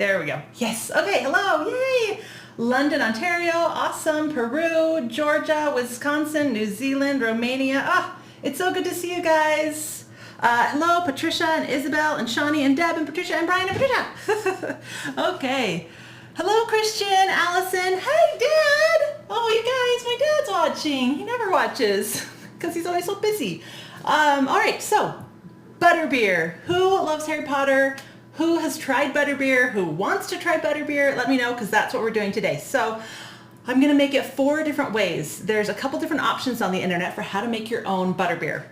There we go. Yes. Okay. Hello. Yay. London, Ontario. Awesome. Peru, Georgia, Wisconsin, New Zealand, Romania. Ah, it's so good to see you guys. Hello, Patricia and Isabel and Shawnee and Deb and Patricia and Brian and Patricia. Okay. Hello, Christian, Allison. Hey, Dad. Oh, you guys, my dad's watching. He never watches because he's always so busy. All right. So, Butterbeer. Who loves Harry Potter? Who has tried Butterbeer? Who wants to try Butterbeer? Let me know, because that's what we're doing today. So I'm going to make it 4 different ways. There's a couple different options on the internet for how to make your own Butterbeer.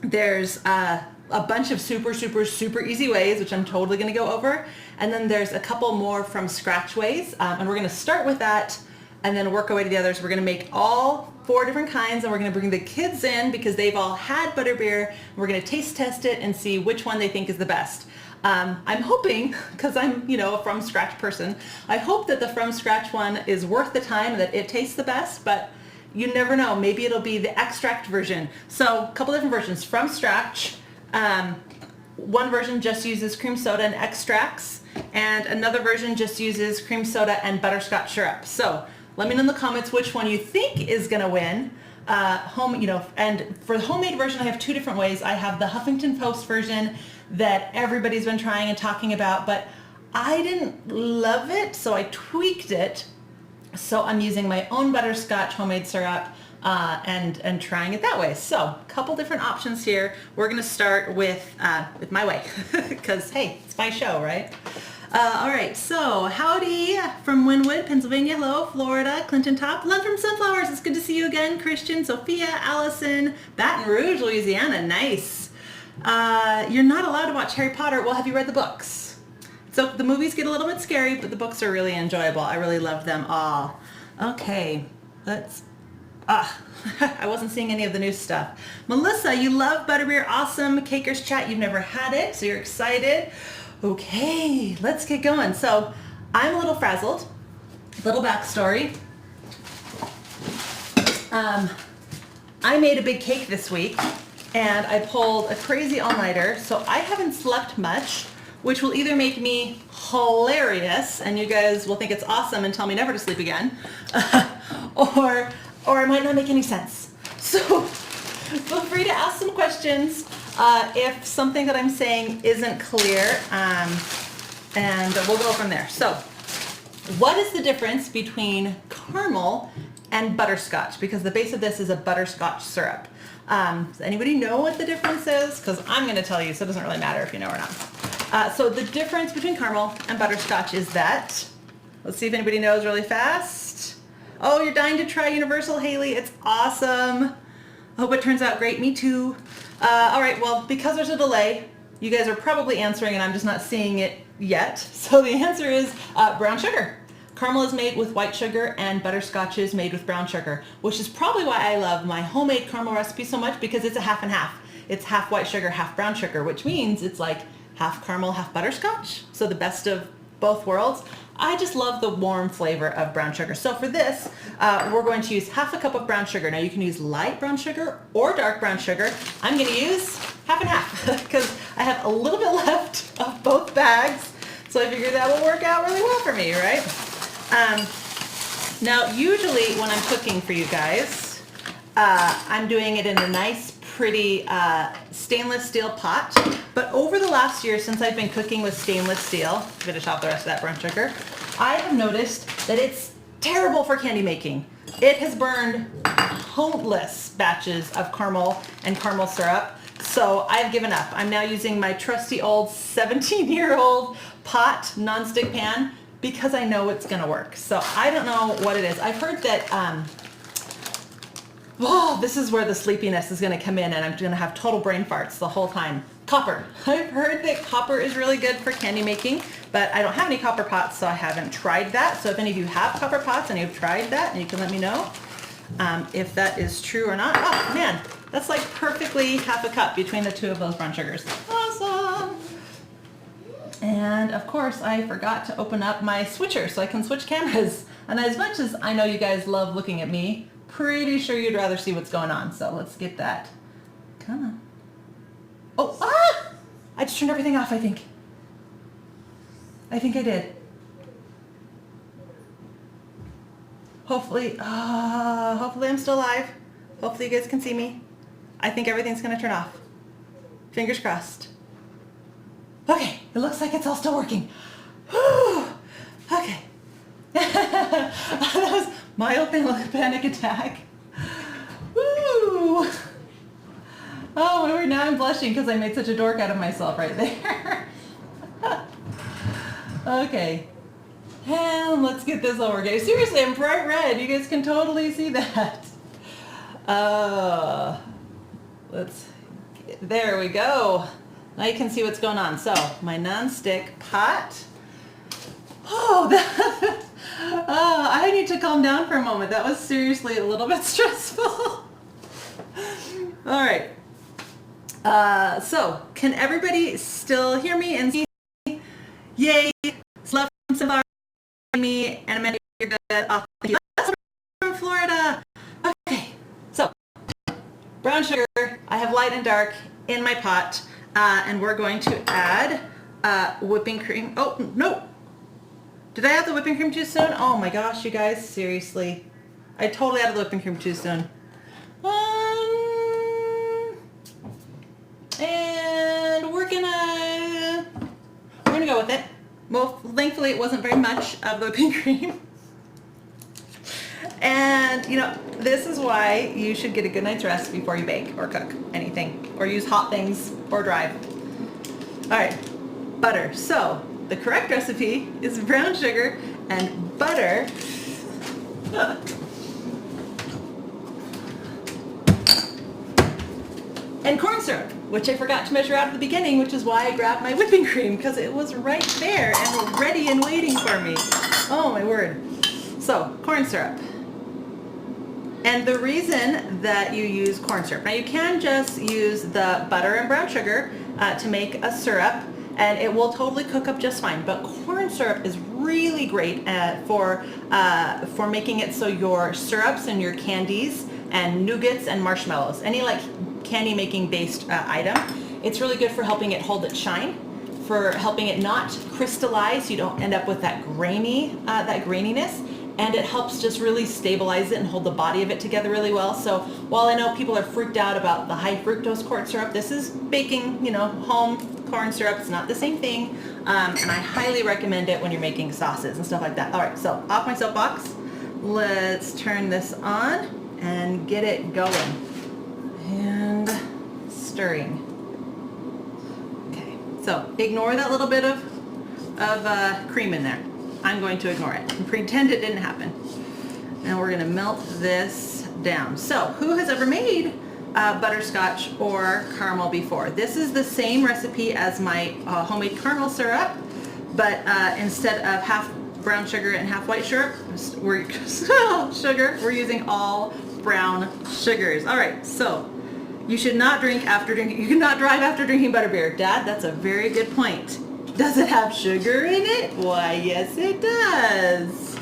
There's a bunch of super easy ways, which I'm totally going to go over. And then there's a couple more from scratch ways. And we're going to start with that and then work our way to the others. We're going to make all 4 different kinds, and we're going to bring the kids in because they've all had Butterbeer. We're going to taste test it and see which one they think is the best. I'm hoping, because I'm, a from scratch person, I hope that the from scratch one is worth the time, that it tastes the best, but you never know. Maybe it'll be the extract version. So a couple different versions. From scratch, one version just uses cream soda and extracts, and another version just uses cream soda and butterscotch syrup. So let me know in the comments which one you think is going to win. And for the homemade version, I have 2 different ways. I have the Huffington Post version that everybody's been trying and talking about, but I didn't love it, so I tweaked it. So I'm using my own butterscotch homemade syrup and trying it that way. So a couple different options here. We're going to start with my way because, hey, it's my show, right? All right, so howdy from Wynwood, Pennsylvania. Hello, Florida, Clinton Top. Love from Sunflowers. It's good to see you again. Christian, Sophia, Allison, Baton Rouge, Louisiana. Nice. You're not allowed to watch Harry Potter. Well, have you read the books? So the movies get a little bit scary, but the books are really enjoyable. I really love them all. Okay, I wasn't seeing any of the new stuff. Melissa, you love Butterbeer. Awesome. Cakers Chat, you've never had it, so you're excited. Okay, let's get going. So I'm a little frazzled. Little backstory. I made a big cake this week and I pulled a crazy all-nighter, so I haven't slept much, which will either make me hilarious and you guys will think it's awesome and tell me never to sleep again, or it might not make any sense. So feel free to ask some questions if something that I'm saying isn't clear, and we'll go from there. So what is the difference between caramel and butterscotch? Because the base of this is a butterscotch syrup. Does anybody know what the difference is? Because I'm going to tell you, so it doesn't really matter if you know or not. So the difference between caramel and butterscotch is that, let's see if anybody knows really fast. Oh, you're dying to try Universal, Haley. It's awesome. I hope it turns out great. Me too. All right, well, because there's a delay, you guys are probably answering and I'm just not seeing it yet. So the answer is brown sugar. Caramel is made with white sugar and butterscotch is made with brown sugar, which is probably why I love my homemade caramel recipe so much, because it's a half and half. It's half white sugar, half brown sugar, which means it's like half caramel, half butterscotch. So the best of both worlds. I just love the warm flavor of brown sugar. So for this, we're going to use half a cup of brown sugar. Now you can use light brown sugar or dark brown sugar. I'm going to use half and half because I have a little bit left of both bags. So I figured that will work out really well for me, right? Now usually when I'm cooking for you guys, I'm doing it in a nice, pretty stainless steel pot. But over the last year, since I've been cooking with stainless steel, finish off the rest of that brown sugar, I have noticed that it's terrible for candy making. It has burned countless batches of caramel and caramel syrup, so I've given up. I'm now using my trusty old 17-year-old pot nonstick pan because I know it's gonna work. So I don't know what it is. I've heard that this is where the sleepiness is going to come in and I'm going to have total brain farts the whole time. Copper. I've heard that copper is really good for candy making, but I don't have any copper pots, so I haven't tried that. So if any of you have copper pots and you've tried that, and you can let me know if that is true or not. Oh man, that's like perfectly half a cup between the 2 of those brown sugars. Awesome. And of course, I forgot to open up my switcher so I can switch cameras. And as much as I know you guys love looking at me, pretty sure you'd rather see what's going on. So let's get that. Come on. Oh, I just turned everything off, I think. I think I did. Hopefully I'm still alive. Hopefully you guys can see me. I think everything's gonna turn off. Fingers crossed. Okay, it looks like it's all still working. Whew. Okay. That was mild panic attack. Woo! Oh my word, now I'm blushing because I made such a dork out of myself right there. Okay. And let's get this over. Okay, seriously, I'm bright red. You guys can totally see that. There we go. Now you can see what's going on. So, my non-stick pot. I need to calm down for a moment. That was seriously a little bit stressful. All right. So, can everybody still hear me and see? Yay! Love from me, and Amanda, you're good. Off from Florida. Okay. So, brown sugar. I have light and dark in my pot, and we're going to add whipping cream. Oh no! Did I add the whipping cream too soon? Oh my gosh, you guys, seriously. I totally added the whipping cream too soon. And we're gonna go with it. Well, thankfully it wasn't very much of the whipping cream. And you know, this is why you should get a good night's rest before you bake or cook anything or use hot things or drive. All right, butter. So the correct recipe is brown sugar and butter. And corn syrup, which I forgot to measure out at the beginning, which is why I grabbed my whipping cream, because it was right there and ready and waiting for me. Oh my word. So, corn syrup. And the reason that you use corn syrup, now you can just use the butter and brown sugar to make a syrup, and it will totally cook up just fine. But corn syrup is really great for making it so your syrups and your candies and nougats and marshmallows, any like candy making based item, it's really good for helping it hold its shine, for helping it not crystallize, so you don't end up with that graininess, and it helps just really stabilize it and hold the body of it together really well. So while I know people are freaked out about the high fructose corn syrup, this is baking, you know, home corn syrup. It's not the same thing, and I highly recommend it when you're making sauces and stuff like that. All right, so off my soapbox, let's turn this on and get it going. And stirring. Okay, so ignore that little bit of cream in there. I'm going to ignore it and pretend it didn't happen. And we're gonna melt this down. So who has ever made butterscotch or caramel before? This is the same recipe as my homemade caramel syrup, but instead of half brown sugar and half white sugar, we're using all brown sugars. All right, so you should not drink after drinking. You cannot drive after drinking butterbeer. Dad, that's a very good point. Does it have sugar in it? Why, yes it does.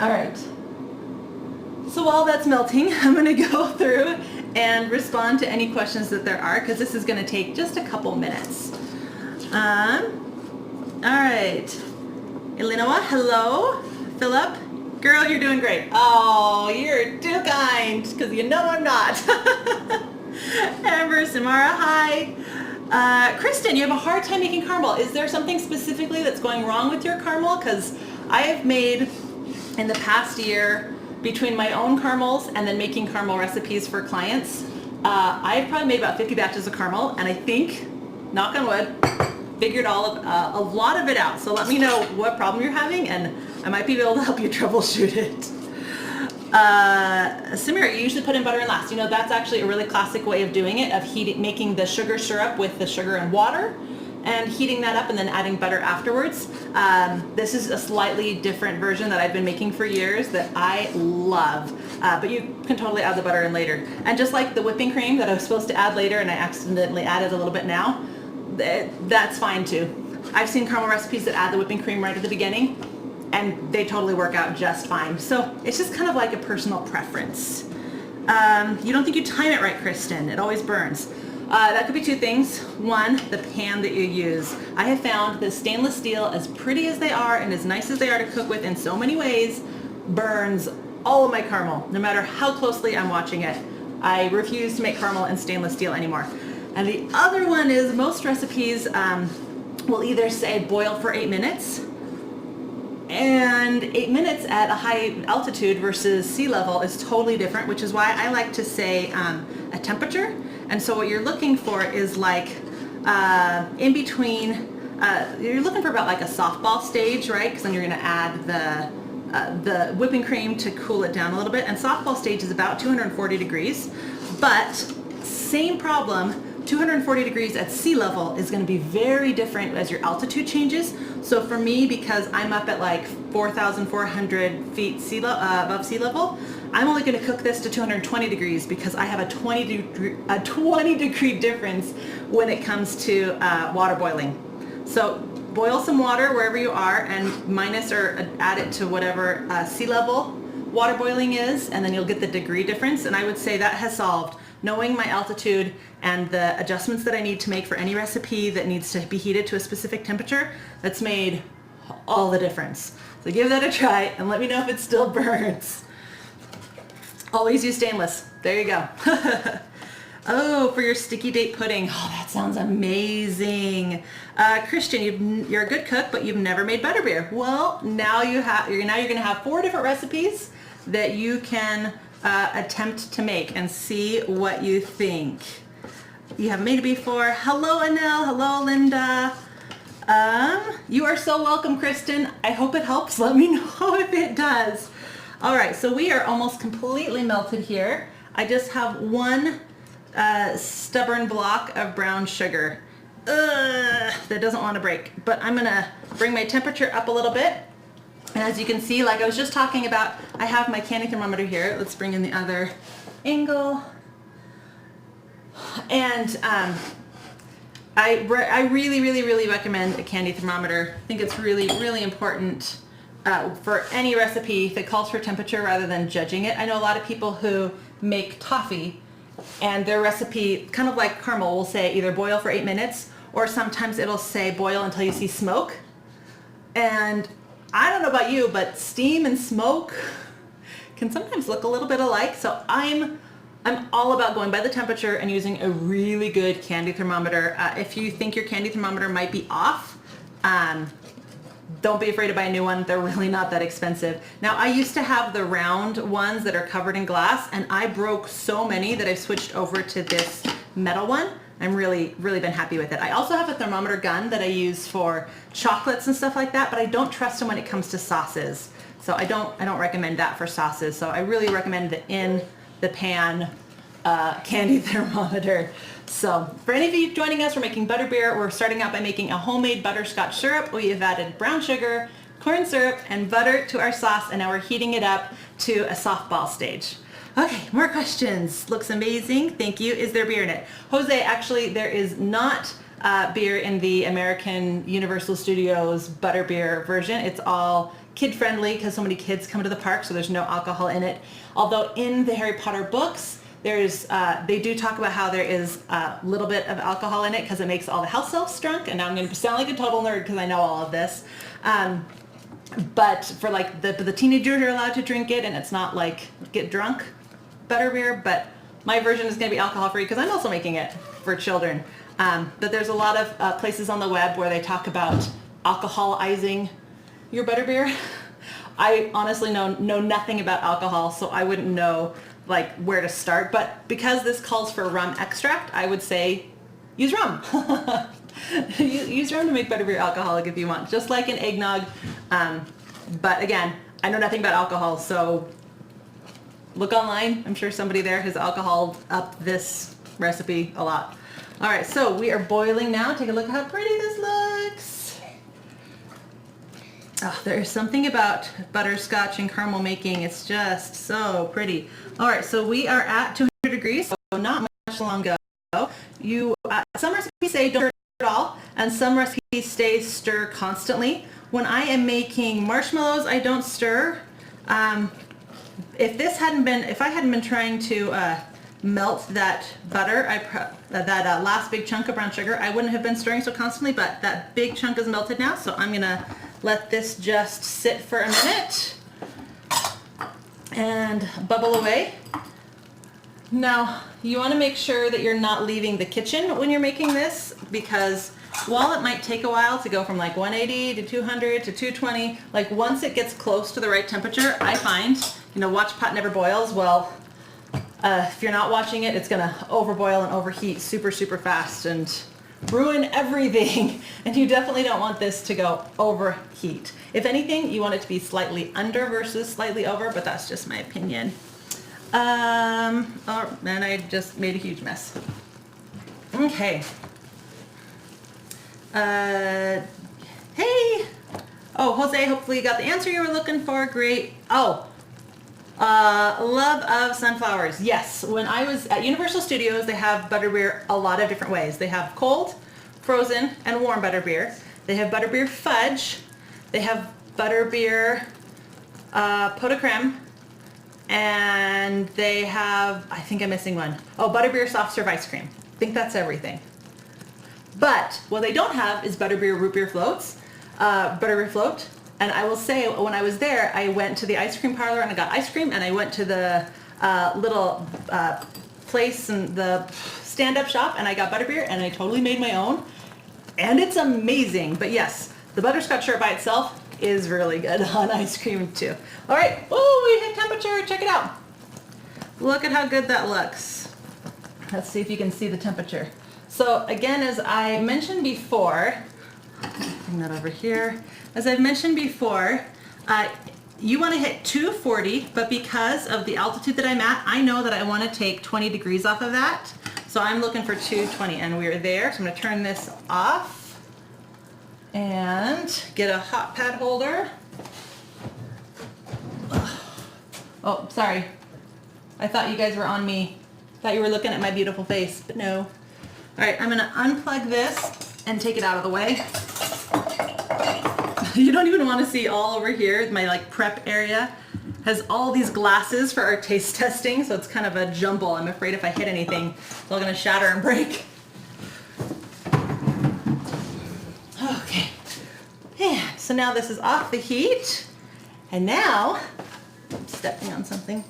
All right. So while that's melting, I'm gonna go through and respond to any questions that there are, because this is gonna take just a couple minutes. All right. Eleanor, hello. Philip. Girl, you're doing great. Oh, you're too kind, because you know I'm not. Amber, Samara, hi. Kristen, you have a hard time making caramel. Is there something specifically that's going wrong with your caramel? Because I have made, in the past year, between my own caramels and then making caramel recipes for clients, I've probably made about 50 batches of caramel, and I think, knock on wood, figured a lot of it out. So let me know what problem you're having, and I might be able to help you troubleshoot it. Samira, you usually put in butter in last. You know, that's actually a really classic way of doing it, of making the sugar syrup with the sugar and water and heating that up and then adding butter afterwards. This is a slightly different version that I've been making for years that I love, but you can totally add the butter in later. And just like the whipping cream that I was supposed to add later and I accidentally added a little bit now, that's fine too. I've seen caramel recipes that add the whipping cream right at the beginning, and they totally work out just fine. So it's just kind of like a personal preference. You don't think you time it right, Kristen. It always burns. That could be two things. One, the pan that you use. I have found that stainless steel, as pretty as they are and as nice as they are to cook with in so many ways, burns all of my caramel, no matter how closely I'm watching it. I refuse to make caramel in stainless steel anymore. And the other one is most recipes will either say boil for 8 minutes, and 8 minutes at a high altitude versus sea level is totally different, which is why I like to say a temperature. And so what you're looking for is like in between, you're looking for about like a softball stage, right? Because then you're going to add the whipping cream to cool it down a little bit. And softball stage is about 240 degrees, but same problem. 240 degrees at sea level is going to be very different as your altitude changes. So for me, because I'm up at like 4,400 feet above sea level, I'm only going to cook this to 220 degrees because I have a 20 degree difference when it comes to water boiling. So boil some water wherever you are and minus or add it to whatever sea level water boiling is, and then you'll get the degree difference. And I would say that has solved, knowing my altitude and the adjustments that I need to make for any recipe that needs to be heated to a specific temperature, that's made all the difference. So give that a try and let me know if it still burns. Always use stainless. There you go. Oh, for your sticky date pudding. Oh, that sounds amazing. Christian, you're a good cook, but you've never made butterbeer. Well, now you're going to have 4 different recipes that you can attempt to make and see what you think. You haven't made it before. Hello, Anel. Hello, Linda. You are so welcome, Kristen. I hope it helps. Let me know if it does. All right, so we are almost completely melted here. I just have one stubborn block of brown sugar. That doesn't want to break, but I'm gonna bring my temperature up a little bit. And as you can see, like I was just talking about, I have my candy thermometer here. Let's bring in the other angle. And I really recommend a candy thermometer. I think it's really important for any recipe that calls for temperature rather than judging it. I know a lot of people who make toffee and their recipe, kind of like caramel, will say either boil for 8 minutes or sometimes it'll say boil until you see smoke. And I don't know about you, but steam and smoke can sometimes look a little bit alike. So I'm all about going by the temperature and using a really good candy thermometer. If you think your candy thermometer might be off, don't be afraid to buy a new one. They're really not that expensive. Now, I used to have the round ones that are covered in glass, and I broke so many that I've switched over to this metal one. I'm really been happy with it. I also have a thermometer gun that I use for chocolates and stuff like that, but I don't trust them when it comes to sauces. So I don't recommend that for sauces. So I really recommend the in the pan candy thermometer. So for any of you joining us, we're making butterbeer. We're starting out by making a homemade butterscotch syrup. We have added brown sugar, corn syrup, and butter to our sauce, and now we're heating it up to a softball stage. Okay, more questions. Looks amazing. Thank you. Is there beer in it? Jose, actually, there is not beer in the American Universal Studios butterbeer version. It's all kid-friendly because so many kids come to the park, so there's no alcohol in it. Although in the Harry Potter books, there's they do talk about how there is a little bit of alcohol in it because it makes all the house elves drunk, and now I'm going to sound like a total nerd because I know all of this. But for like the teenagers are allowed to drink it, and it's not like get drunk butterbeer, but my version is going to be alcohol free because I'm also making it for children. But there's a lot of places on the web where they talk about alcoholizing your butterbeer. I honestly know nothing about alcohol, so I wouldn't know like where to start. But because this calls for rum extract, I would say use rum. Use rum to make butterbeer alcoholic if you want, just like an eggnog. But again, I know nothing about alcohol, so look online. I'm sure somebody there has alcoholed up this recipe a lot. All right, so we are boiling now. Take a look at how pretty this looks. Oh, there's something about butterscotch and caramel making. It's just so pretty. All right, so we are at 200 degrees, so not much long ago. Some recipes say don't stir at all, and some recipes say stir constantly. When I am making marshmallows, I don't stir. If I hadn't been trying to melt that butter, that last big chunk of brown sugar, I wouldn't have been stirring so constantly, but that big chunk is melted now, so I'm gonna let this just sit for a minute. and bubble away. Now, you want to make sure that you're not leaving the kitchen when you're making this, because while it might take a while to go from like 180 to 200 to 220, like once it gets close to the right temperature, I find, you know, watch pot never boils. Well, if you're not watching it, it's gonna overboil and overheat super, super fast and ruin everything. And you definitely don't want this to go overheat. If anything, you want it to be slightly under versus slightly over, but that's just my opinion. Oh, and I just made a huge mess. Okay. Hey. Oh, Jose, hopefully you got the answer you were looking for. Great. Oh, love of sunflowers. Yes, when I was at Universal Studios, they have butterbeer a lot of different ways. They have cold, frozen, and warm butterbeer. They have butterbeer fudge. They have butterbeer pot de creme. And they have, I think I'm missing one. Oh, butterbeer soft serve ice cream. I think that's everything. But what they don't have is butterbeer root beer floats, butterbeer float. And I will say, when I was there, I went to the ice cream parlor and I got ice cream, and I went to the little place and the stand-up shop, and I got butterbeer, and I totally made my own. And it's amazing. But yes, the butterscotch syrup by itself is really good on ice cream too. All right, oh, we hit temperature, check it out. Look at how good that looks. Let's see if you can see the temperature. So again, as I mentioned before, bring that over here. As I've mentioned before, you want to hit 240, but because of the altitude that I'm at, I know that I want to take 20 degrees off of that. So I'm looking for 220, and we're there. So I'm going to turn this off and get a hot pad holder. Oh, sorry. I thought you guys were on me. Thought you were looking at my beautiful face, but no. All right, I'm gonna unplug this and take it out of the way. You don't even want to see all over here. My like prep area has all these glasses for our taste testing, so it's kind of a jumble. I'm afraid if I hit anything, it's all gonna shatter and break. Okay, and so now this is off the heat, and now, I'm stepping on something.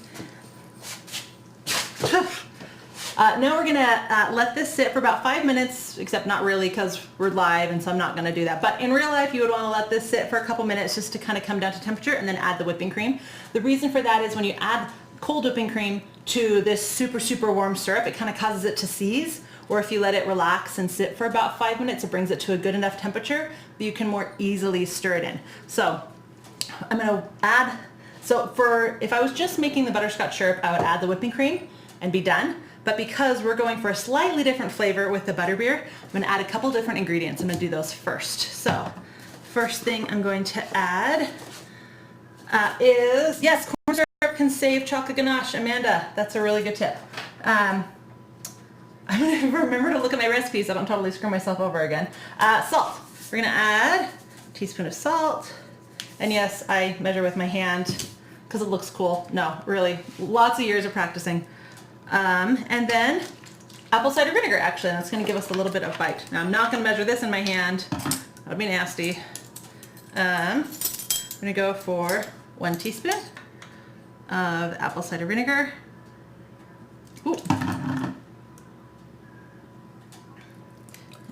Now we're gonna let this sit for about 5 minutes, except not really because we're live, and so I'm not gonna do that. But in real life, you would wanna let this sit for a couple minutes just to kind of come down to temperature, and then add the whipping cream. The reason for that is when you add cold whipping cream to this super, super warm syrup, it kind of causes it to seize. Or if you let it relax and sit for about 5 minutes, it brings it to a good enough temperature that you can more easily stir it in. So I'm gonna add, if I was just making the butterscotch syrup, I would add the whipping cream and be done. But because we're going for a slightly different flavor with the butterbeer, I'm gonna add a couple different ingredients. I'm gonna do those first. So first thing I'm going to add is, yes, corn syrup can save chocolate ganache. Amanda, that's a really good tip. I'm gonna remember to look at my recipes so I don't totally screw myself over again. Salt. We're gonna add a teaspoon of salt. And yes, I measure with my hand because it looks cool. No, really, lots of years of practicing. And then apple cider vinegar, actually, and that's gonna give us a little bit of bite. Now I'm not gonna measure this in my hand. That would be nasty. I'm gonna go for 1 teaspoon of apple cider vinegar. Ooh.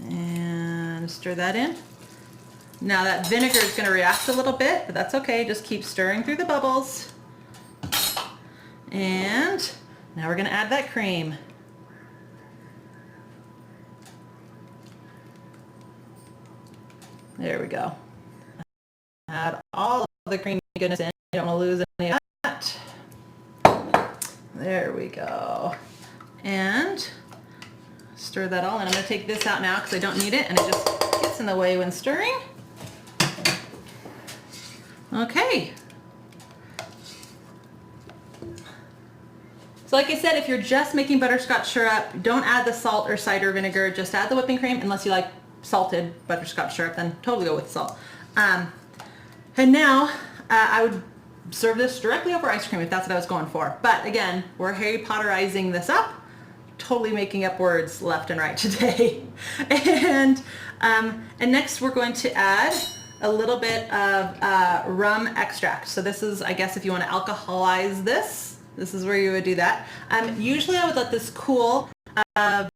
And stir that in. Now that vinegar is going to react a little bit, but that's okay. Just keep stirring through the bubbles. And now we're going to add that cream. There we go. Add all of the creamy goodness in. You don't want to lose any of that. There we go. And stir that all in. I'm going to take this out now because I don't need it, and it just gets in the way when stirring. Okay. So like I said, if you're just making butterscotch syrup, don't add the salt or cider vinegar, just add the whipping cream. Unless you like salted butterscotch syrup, then totally go with salt. And now I would serve this directly over ice cream if that's what I was going for. But again, we're Harry Potterizing this up, totally making up words left and right today. And next we're going to add a little bit of rum extract. So this is, I guess if you want to alcoholize this, this is where you would do that. Usually I would let this cool to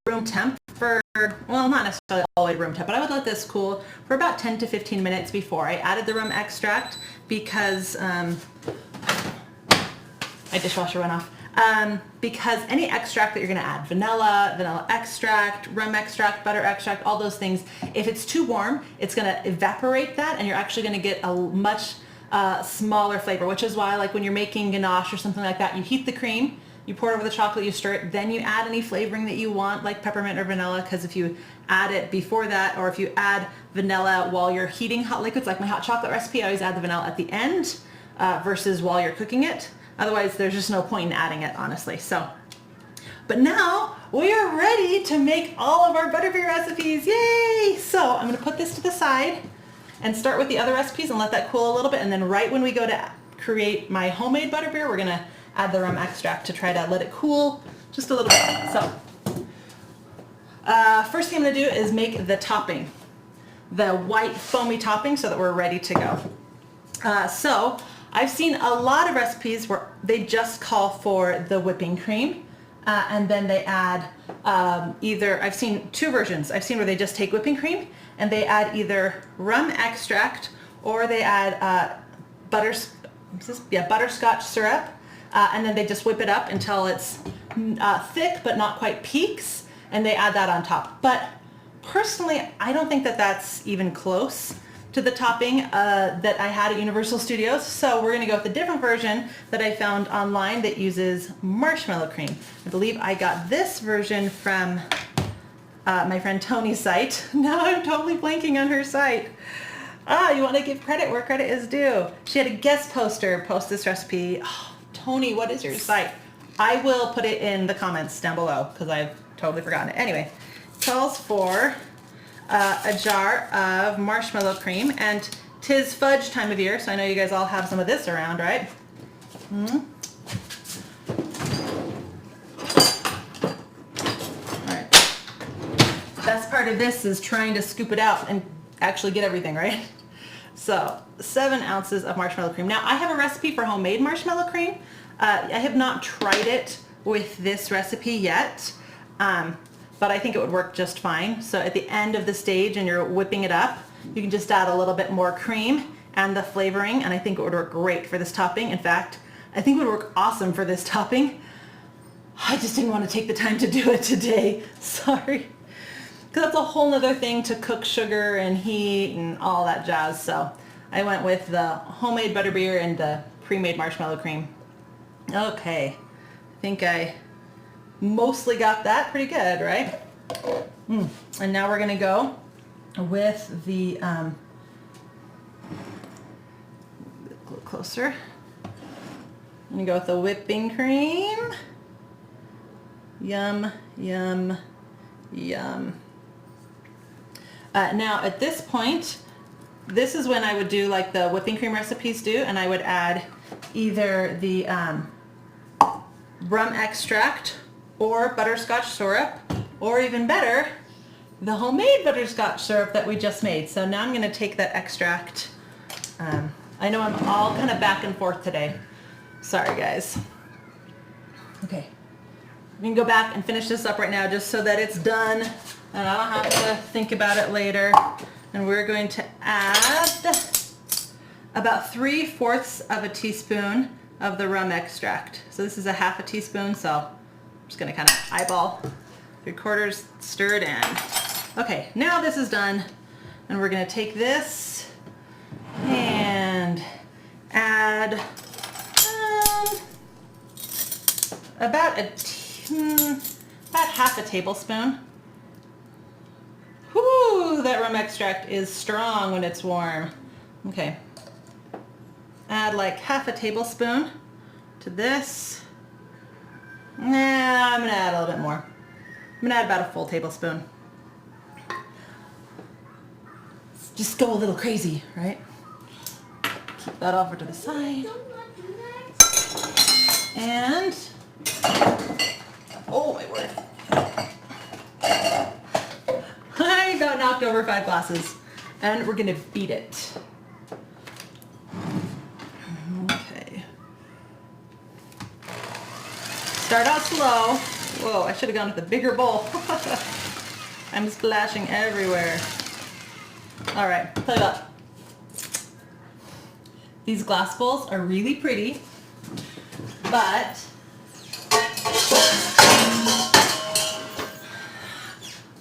room temp for, well, not necessarily all the way to room temp, but I would let this cool for about 10 to 15 minutes before I added the rum extract because my dishwasher went off. Because any extract that you're going to add, vanilla extract, rum extract, butter extract, all those things, if it's too warm, it's going to evaporate that and you're actually going to get a much smaller flavor, which is why like when you're making ganache or something like that, you heat the cream, you pour it over the chocolate, you stir it, then you add any flavoring that you want, like peppermint or vanilla, because if you add it before that, or if you add vanilla while you're heating hot liquids, like my hot chocolate recipe, I always add the vanilla at the end versus while you're cooking it. Otherwise, there's just no point in adding it, honestly. So, but now we are ready to make all of our butterbeer recipes. Yay! So I'm going to put this to the side and start with the other recipes and let that cool a little bit. And then right when we go to create my homemade butterbeer, we're going to add the rum extract to try to let it cool just a little bit. So first thing I'm going to do is make the topping, the white foamy topping, so that we're ready to go. So I've seen a lot of recipes where they just call for the whipping cream and then they add either, I've seen two versions. I've seen where they just take whipping cream and they add either rum extract or they add butterscotch syrup and then they just whip it up until it's thick but not quite peaks and they add that on top. But personally, I don't think that that's even close to the topping that I had at Universal Studios. So we're going to go with a different version that I found online that uses marshmallow cream. I believe I got this version from my friend Tony's site. Now I'm totally blanking on her site. You want to give credit where credit is due. She had a guest poster post this recipe. Oh, Tony, what is your site? I will put it in the comments down below because I've totally forgotten it. Anyway, it calls for a jar of marshmallow cream, and 'tis fudge time of year, so I know you guys all have some of this around, right? All right. The best part of this is trying to scoop it out and actually get everything, right? So 7 ounces of marshmallow cream. Now I have a recipe for homemade marshmallow cream. I have not tried it with this recipe yet. But I think it would work just fine. So at the end of the stage and you're whipping it up, you can just add a little bit more cream and the flavoring, and I think it would work great for this topping. In fact, I think it would work awesome for this topping. I just didn't want to take the time to do it today. Sorry. Because that's a whole nother thing to cook sugar and heat and all that jazz. So I went with the homemade butterbeer and the pre-made marshmallow cream. Okay, I think I mostly got that pretty good, right? And now we're gonna go with the, a little closer. I'm gonna go with the whipping cream. Yum, yum, yum. Now at this point, this is when I would do like the whipping cream recipes do, and I would add either the rum extract or butterscotch syrup, or even better, the homemade butterscotch syrup that we just made. So now I'm going to take that extract. I know I'm all kind of back and forth today. Sorry, guys. Okay, we can go back and finish this up right now just so that it's done and I don't have to think about it later. And we're going to add about 3/4 of a teaspoon of the rum extract. So this is a 1/2 teaspoon, so I'm just gonna kind of eyeball 3/4 stirred in. Okay, now this is done, and we're gonna take this and add about 1/2 tablespoon. Whoo, that rum extract is strong when it's warm. Okay, add like 1/2 tablespoon to this. Nah, I'm gonna add a little bit more. I'm gonna add about a full tablespoon. Just go a little crazy, right? Keep that over to the side. And, oh my word. I about knocked over 5 glasses. and we're gonna beat it. Okay. Start out slow. Whoa, I should have gone with a bigger bowl. I'm splashing everywhere. All right, tell you what. These glass bowls are really pretty, but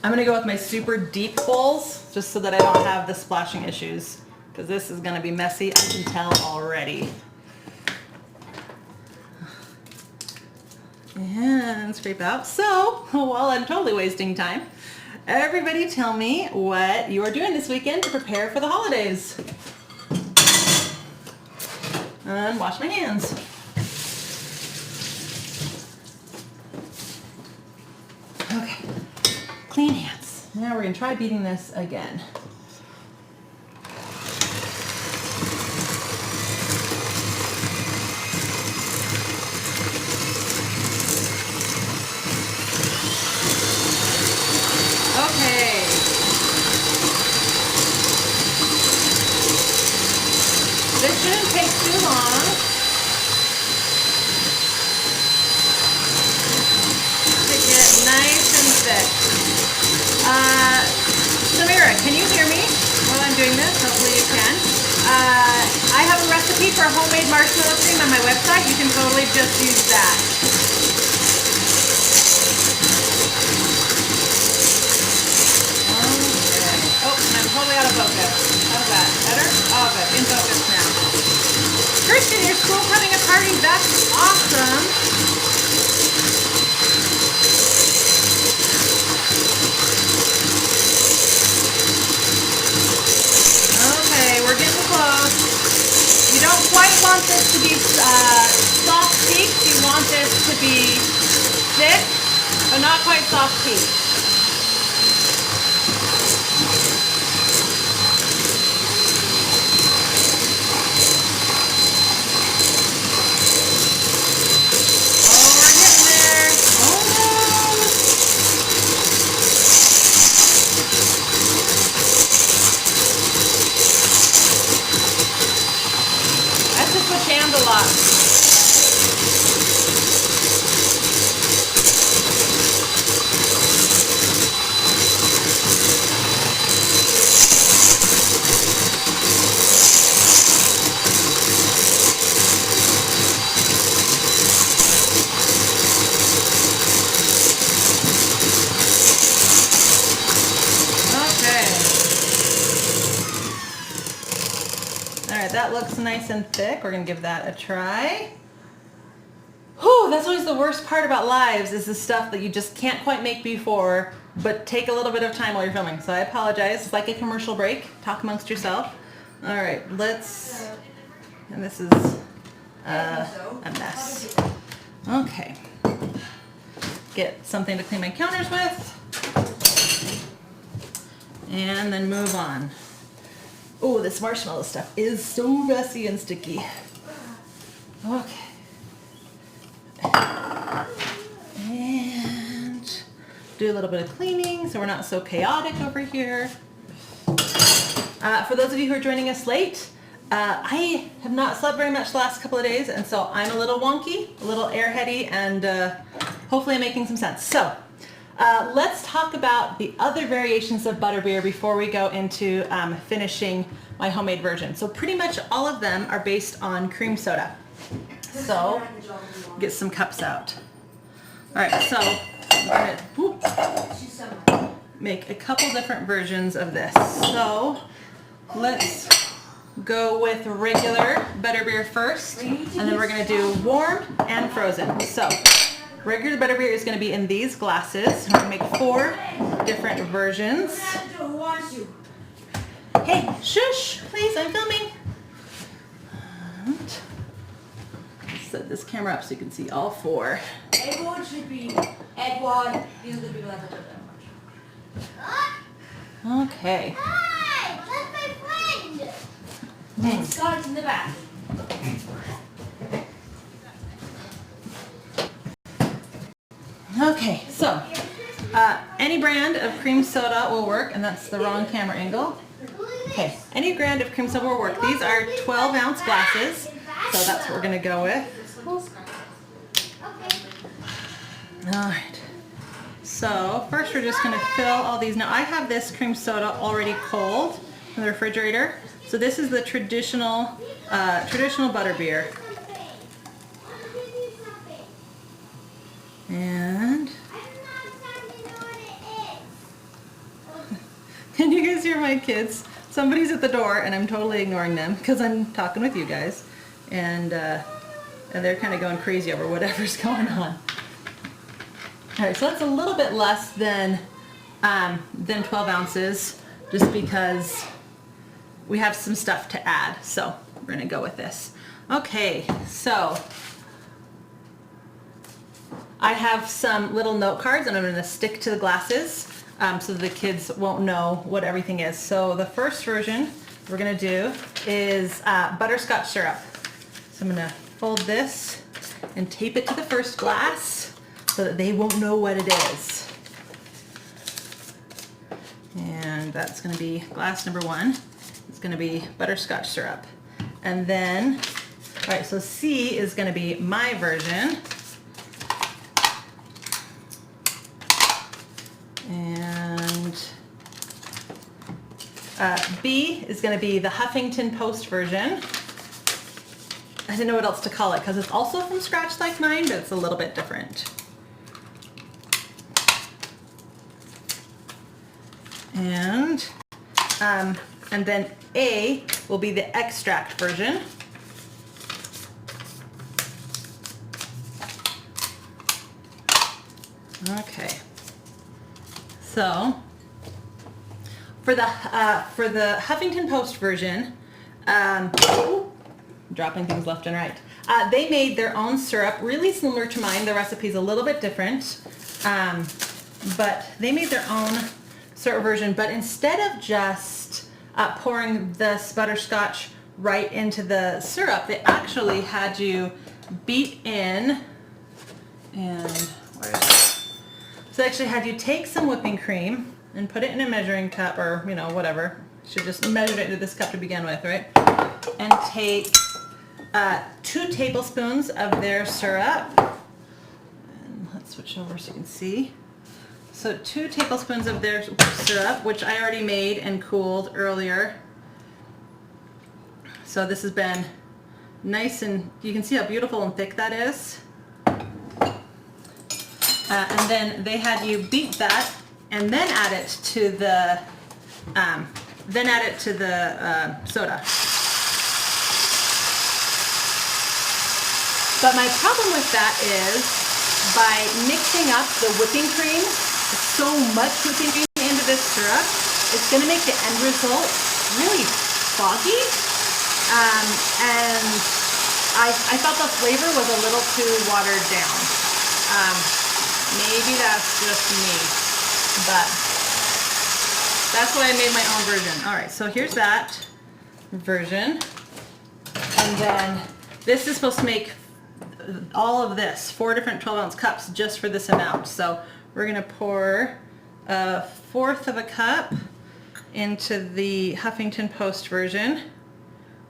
I'm gonna go with my super deep bowls just so that I don't have the splashing issues, because this is gonna be messy, I can tell already. And scrape out. So, while I'm totally wasting time, everybody tell me what you are doing this weekend to prepare for the holidays. And wash my hands. Okay, clean hands. Now we're gonna try beating this again. Okay. This shouldn't take too long. To get nice and thick. Samira, can you hear me while I'm doing this? Hopefully you can. I have a recipe for homemade marshmallow cream on my website. You can totally just use that. Oh, and I'm totally out of focus. How's that? Better? Oh, good. In focus now. Christian, your school's having a party. That's awesome. Okay, we're getting close. You don't quite want this to be soft peaks. You want this to be thick, but not quite soft peaks. A lot. That looks nice and thick. We're gonna give that a try. Whew, that's always the worst part about lives, is the stuff that you just can't quite make before, but take a little bit of time while you're filming. So I apologize. It's like a commercial break. Talk amongst yourself. All right, let's, and this is a mess. Okay. Get something to clean my counters with. And then move on. Oh, this marshmallow stuff is so messy and sticky. Okay. And do a little bit of cleaning so we're not so chaotic over here. For those of you who are joining us late, I have not slept very much the last couple of days, and so I'm a little wonky, a little airheady, and hopefully I'm making some sense. So let's talk about the other variations of butterbeer before we go into finishing my homemade version. So pretty much all of them are based on cream soda. So get some cups out. All right, so I'm gonna make a couple different versions of this. So let's go with regular butterbeer first, and then we're gonna do warm and frozen. So regular butterbeer is going to be in these glasses. We're going to make 4 different versions. Hey, shush, please, I'm filming. And set this camera up so you can see all 4. Everyone should be Edward. These are the people that don't much. Okay. Hi, that's my friend. And Scott's in the back. Okay, so any brand of cream soda will work, and that's the wrong camera angle. Okay, any brand of cream soda will work. These are 12-ounce glasses, so that's what we're going to go with. All right. So first we're just going to fill all these. Now I have this cream soda already cold from the refrigerator. So this is the traditional Butterbeer. And can you guys hear my kids? Somebody's at the door and I'm totally ignoring them because I'm talking with you guys. And they're kind of going crazy over whatever's going on. All right, so that's a little bit less than 12 ounces just because we have some stuff to add. So we're gonna go with this. Okay, so I have some little note cards and I'm gonna stick to the glasses so the kids won't know what everything is. So the first version we're gonna do is butterscotch syrup. So I'm gonna fold this and tape it to the first glass so that they won't know what it is. And that's gonna be glass number 1. It's gonna be butterscotch syrup. And then, all right, so C is gonna be my version. And B is going to be the Huffington Post version. I didn't know what else to call it because it's also from scratch like mine, but it's a little bit different. And then A will be the extract version. Okay. So for the Huffington Post version, dropping things left and right, they made their own syrup, really similar to mine. The recipe's a little bit different, but they made their own syrup version. But instead of just pouring this butterscotch right into the syrup, they actually had you beat in, and where is it? So they actually had you take some whipping cream and put it in a measuring cup or, you know, whatever. Should just measure it into this cup to begin with, right? And take 2 tablespoons of their syrup. And let's switch over so you can see. So 2 tablespoons of their syrup, which I already made and cooled earlier. So this has been nice and you can see how beautiful and thick that is. And then they had you beat that and then add it to the soda. But my problem with that is by mixing up the whipping cream, so much whipping cream into this syrup, it's going to make the end result really foggy. And I thought the flavor was a little too watered down. Maybe that's just me, but that's why I made my own version. All right, so here's that version. And then this is supposed to make all of this, 4 different 12-ounce cups just for this amount. So we're gonna pour 1/4 of a cup into the Huffington Post version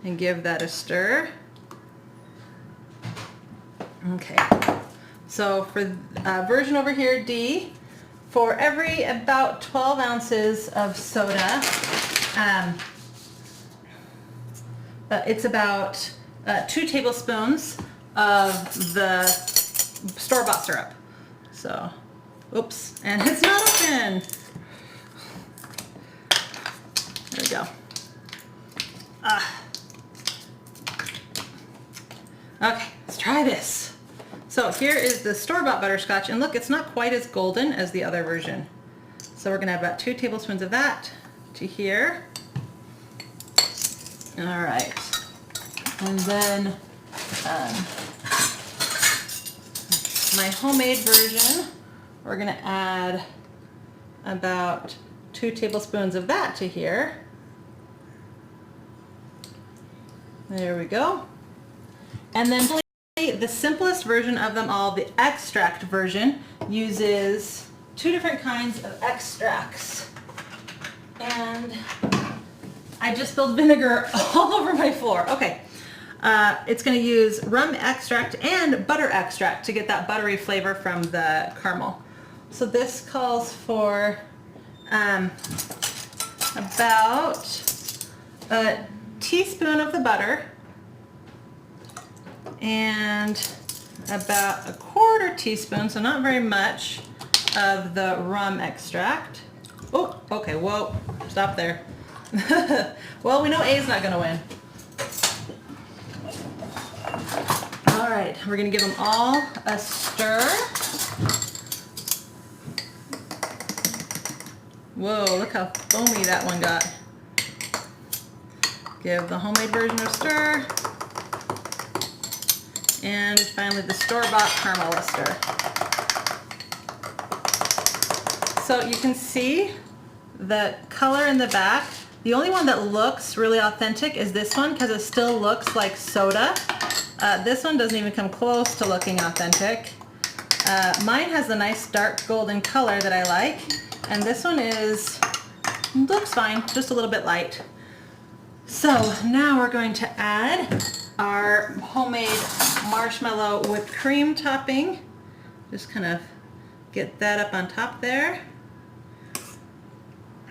and give that a stir. Okay. So for version over here, D, for every about 12 ounces of soda, it's about 2 tablespoons of the store-bought syrup. So, oops, and it's not open. There we go. Okay, let's try this. So here is the store-bought butterscotch, and look, it's not quite as golden as the other version. So we're gonna add about 2 tablespoons of that to here. All right, and then my homemade version, we're gonna add about 2 tablespoons of that to here. There we go. And then the simplest version of them all, the extract version, uses 2 different kinds of extracts. And I just spilled vinegar all over my floor. Okay. It's going to use rum extract and butter extract to get that buttery flavor from the caramel. So this calls for about a teaspoon of the butter and about a quarter teaspoon, so not very much, of the rum extract. Oh, okay, whoa, stop there. Well, we know A is not going to win. All right, we're going to give them all a stir. Whoa, look how foamy that one got. Give the homemade version a stir. And finally the store-bought caramel a stir. So you can see the color in the back. The only one that looks really authentic is this one because it still looks like soda. This one doesn't even come close to looking authentic. Mine has the nice dark golden color that I like. And this one looks fine, just a little bit light. So now we're going to add our homemade marshmallow whipped cream topping. Just kind of get that up on top there.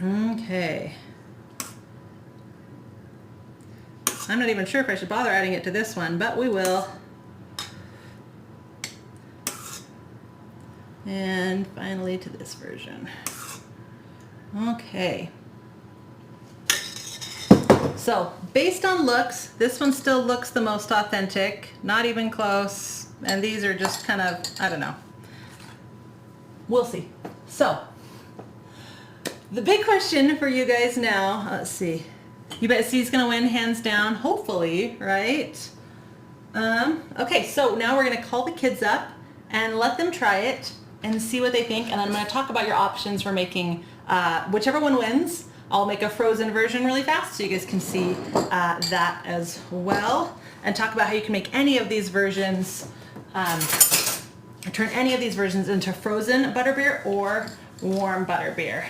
Okay. I'm not even sure if I should bother adding it to this one, but we will. And finally to this version. Okay. So, based on looks, this one still looks the most authentic, not even close, and these are just kind of, I don't know. We'll see. So, the big question for you guys now, let's see. You bet C's gonna win hands down, hopefully, right? Okay, so now we're gonna call the kids up and let them try it and see what they think, and I'm gonna talk about your options for making whichever one wins. I'll make a frozen version really fast so you guys can see that as well, and talk about how you can make any of these versions, turn any of these versions into frozen butterbeer or warm butterbeer.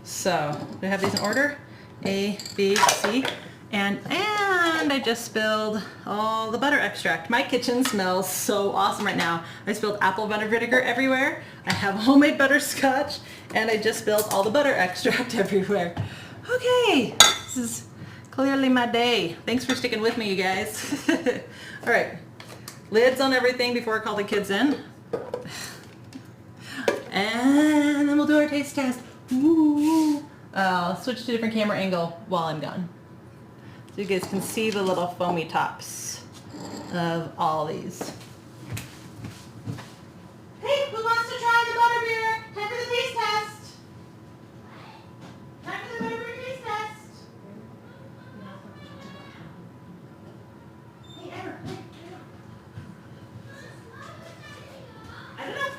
So, do I have these in order? A, B, C, and I just spilled all the butter extract. My kitchen smells so awesome right now. I spilled apple butter vinegar everywhere. I have homemade butterscotch, and I just spilled all the butter extract everywhere. Okay, this is clearly my day. Thanks for sticking with me, you guys. All right, lids on everything before I call the kids in. And then we'll do our taste test. Ooh. I'll switch to a different camera angle while I'm done, so you guys can see the little foamy tops of all these. Hey, who wants to try the butterbeer? Time for the taste test. Time for the butterbeer taste test. Hey, Amber, I don't know.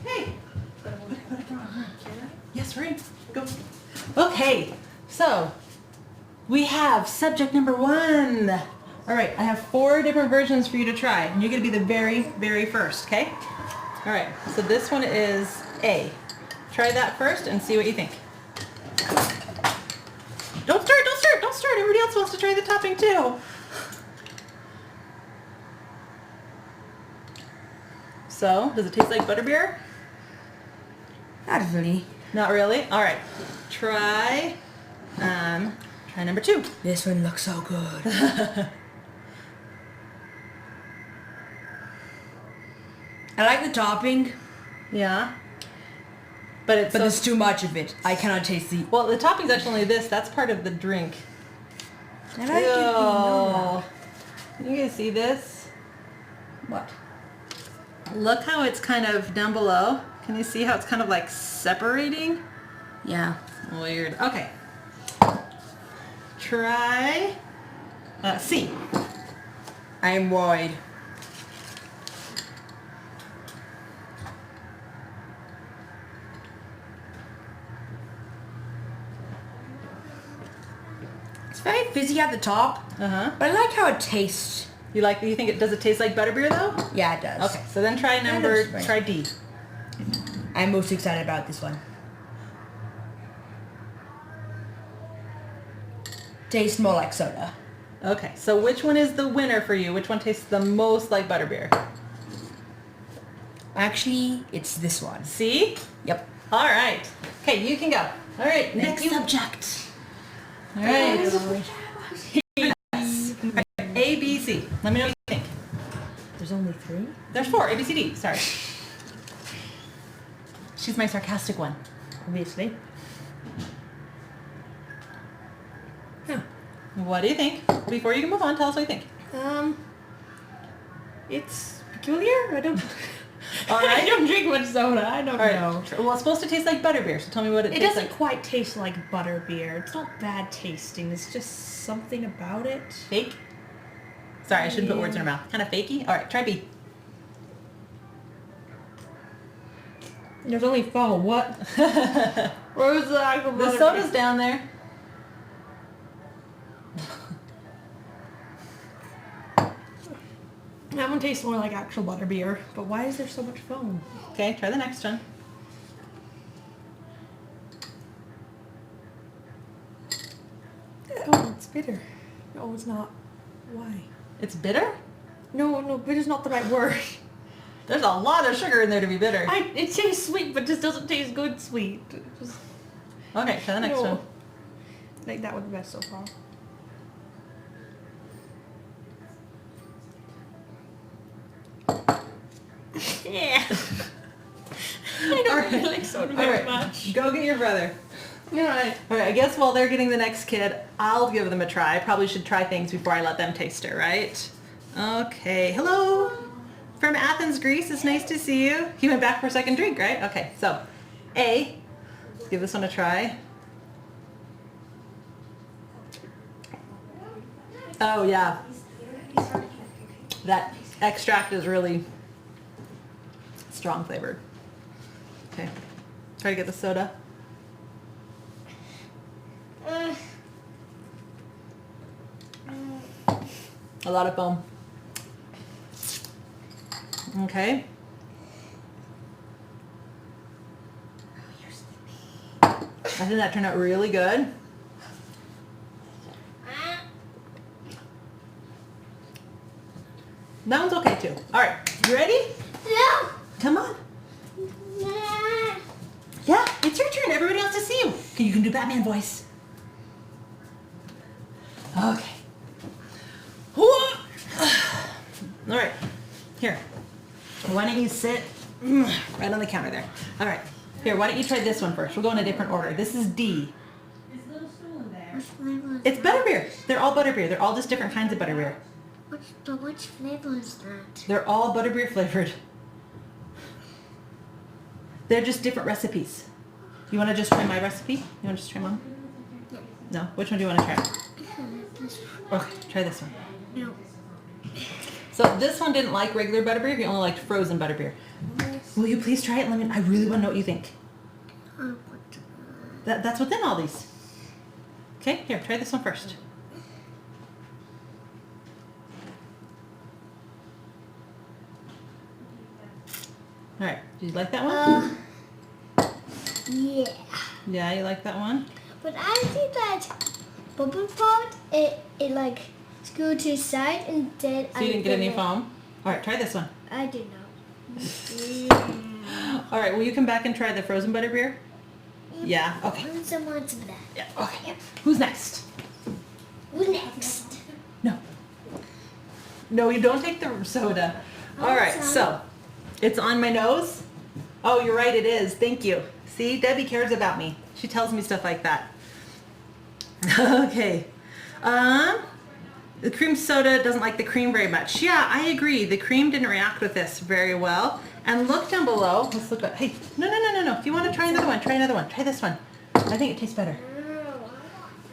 Hey. Yes, right. Go. Okay, so we have subject number 1. All right, I have 4 different versions for you to try, and you're going to be the very, very first, okay? All right, so this one is A. Try that first and see what you think. Don't start, don't start, don't start. Everybody else wants to try the topping too. So, does it taste like butterbeer? Not really. Not really? All right. Try number 2. This one looks so good. I like the topping. Yeah. But there's too much of it. I cannot taste the... Well, the topping's actually this. That's part of the drink. And I didn't know Can you guys see this? that. What? Look how it's kind of down below. Can you see how it's kind of like separating? Yeah. Weird. Okay. Try C. I'm worried. It's very fizzy at the top, Uh-huh. but I like how it tastes. You think it, does it taste like butterbeer though? Yeah, it does. Okay, so then try try D. I'm most excited about this one. Tastes more like soda. Okay, so which one is the winner for you? Which one tastes the most like butterbeer? Actually, it's this one. See? Yep. All right. Okay, you can go. All right, next subject. All right. A, B, C. Let me know what you think. There's only 3? There's 4. A, B, C, D. Sorry. She's my sarcastic one. Obviously. Huh. What do you think? Before you can move on, tell us what you think. It's peculiar. I don't. All right. I don't drink much soda. I don't All right. know. Well, it's supposed to taste like butterbeer, so tell me what it It tastes doesn't like. quite taste like butterbeer. It's not bad tasting. It's just something about it. Fake? Sorry, I shouldn't put words in her mouth. Kind of fakey? All right, try B. There's only foam. What? Where's the actual The butterbeer? soda's down there. That one tastes more like actual butterbeer. But why is there so much foam? Okay, try the next one. Oh, it's bitter. No, it's not. Why? It's bitter? No, bitter's not the right word. There's a lot of sugar in there to be bitter. It tastes sweet, but just doesn't taste good sweet. It just, Okay, try the next one. I think that would be best so far. Yeah. I don't really like soda very much. Go get your brother. Alright. All right, I guess while they're getting the next kid, I'll give them a try. I probably should try things before I let them taste it, right? Okay, hello. From Athens, Greece. It's nice to see you. He went back for a second drink, right? Okay, so A, let's give this one a try. Oh yeah, that extract is really strong flavored. Okay, try to get the soda. A lot of foam. Okay. I think that turned out really good. That one's okay too. All right, you ready? No. Come on. Nah. Yeah, it's your turn. Everybody wants to see you. You can do Batman voice. Okay. All right. Here. Why don't you sit right on the counter there? All right. Here, why don't you try this one first? We'll go in a different order. This is D. Which flavor is It's butterbeer. They're all butterbeer. They're all just different kinds of butterbeer. which flavor is that? They're all butterbeer flavored. They're just different recipes. You want to just try my recipe? You want to just try mine? No. Which one do you want to try? Okay, try this one. No. So this one didn't like regular butterbeer. He only liked frozen butterbeer. Will you please try it? I really want to know what you think. That's what's in all these. Okay, here, try this one first. All right, do you like that one? Yeah. Yeah, you like that one? But I think that bubble pot, it like screwed to his side and then So you didn't get any foam? All right, try this one. I did not. All right, will you come back and try the frozen butterbeer? Yeah, okay. I want some of that. Yeah, okay. Who's next? Who's next? No. No, you don't take the soda. All right, so it's on my nose. Oh, you're right, it is. Thank you. See, Debbie cares about me. She tells me stuff like that. Okay. The cream soda doesn't like the cream very much. Yeah, I agree. The cream didn't react with this very well. And look down below. Let's look at, hey, no. If you want to try another one, try another one. Try this one. I think it tastes better.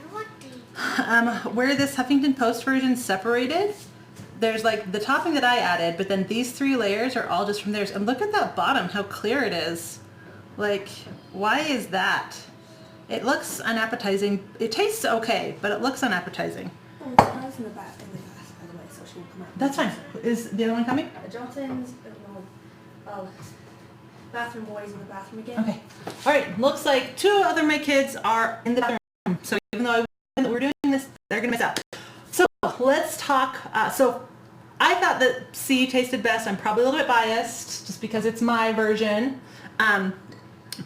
I want these. Where this Huffington Post version separated, there's like the topping that I added, but then these 3 layers are all just from theirs. And look at that bottom, how clear it is. Like, why is that? It looks unappetizing. It tastes okay, but it looks unappetizing. Oh, it's in the bath, by the way, so she will come out. That's fine. Is the other one coming? Johnson's, bathroom boys in the bathroom again. Okay. All right. Looks like 2 other of my kids are in the bathroom. So even though we're doing this They're gonna miss out. So let's talk. So I thought that C tasted best. I'm probably a little bit biased just because it's my version.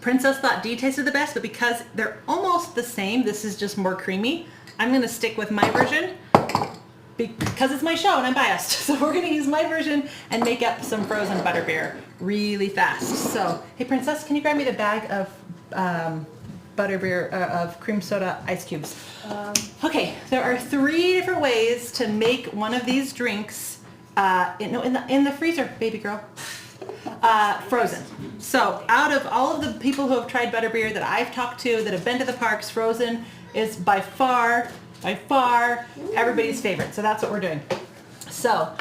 Princess thought D tasted the best, but because they're almost the same, this is just more creamy. I'm gonna stick with my version because it's my show and I'm biased. So we're gonna use my version and make up some frozen butterbeer really fast. So, hey Princess, can you grab me the bag of butterbeer, of cream soda ice cubes? Okay, there are 3 different ways to make one of these drinks in the freezer, baby girl. Frozen. So out of all of the people who have tried butterbeer that I've talked to that have been to the parks, frozen is by far everybody's favorite. So that's what we're doing. So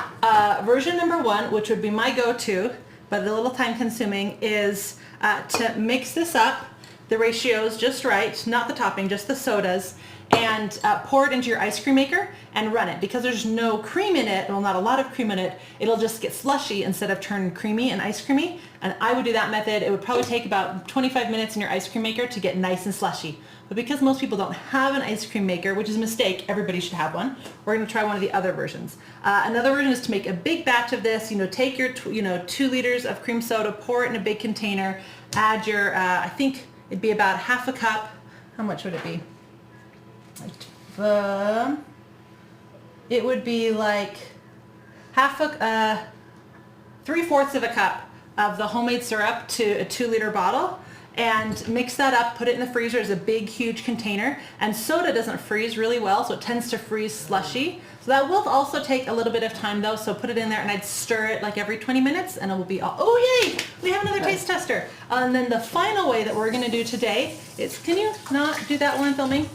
version number 1, which would be my go-to, but a little time consuming, is to mix this up. The ratio is just right, not the topping, just the sodas, and pour it into your ice cream maker and run it. Because there's no cream in it, well, not a lot of cream in it, it'll just get slushy instead of turn creamy and ice creamy. And I would do that method. It would probably take about 25 minutes in your ice cream maker to get nice and slushy. But because most people don't have an ice cream maker, which is a mistake, everybody should have one, we're going to try one of the other versions. Another version is to make a big batch of this. Take your 2 liters of cream soda, pour it in a big container, add your, I think it'd be about half a cup. How much would it be? It would be like half a, 3/4 of a cup of the homemade syrup to a 2-liter bottle, and mix that up, put it in the freezer as a big, huge container. And soda doesn't freeze really well, so it tends to freeze slushy. So that will also take a little bit of time though, so put it in there and I'd stir it like every 20 minutes and it will be all, oh yay, we have another taste tester. And then the final way that we're gonna do today is, can you not do that one filming?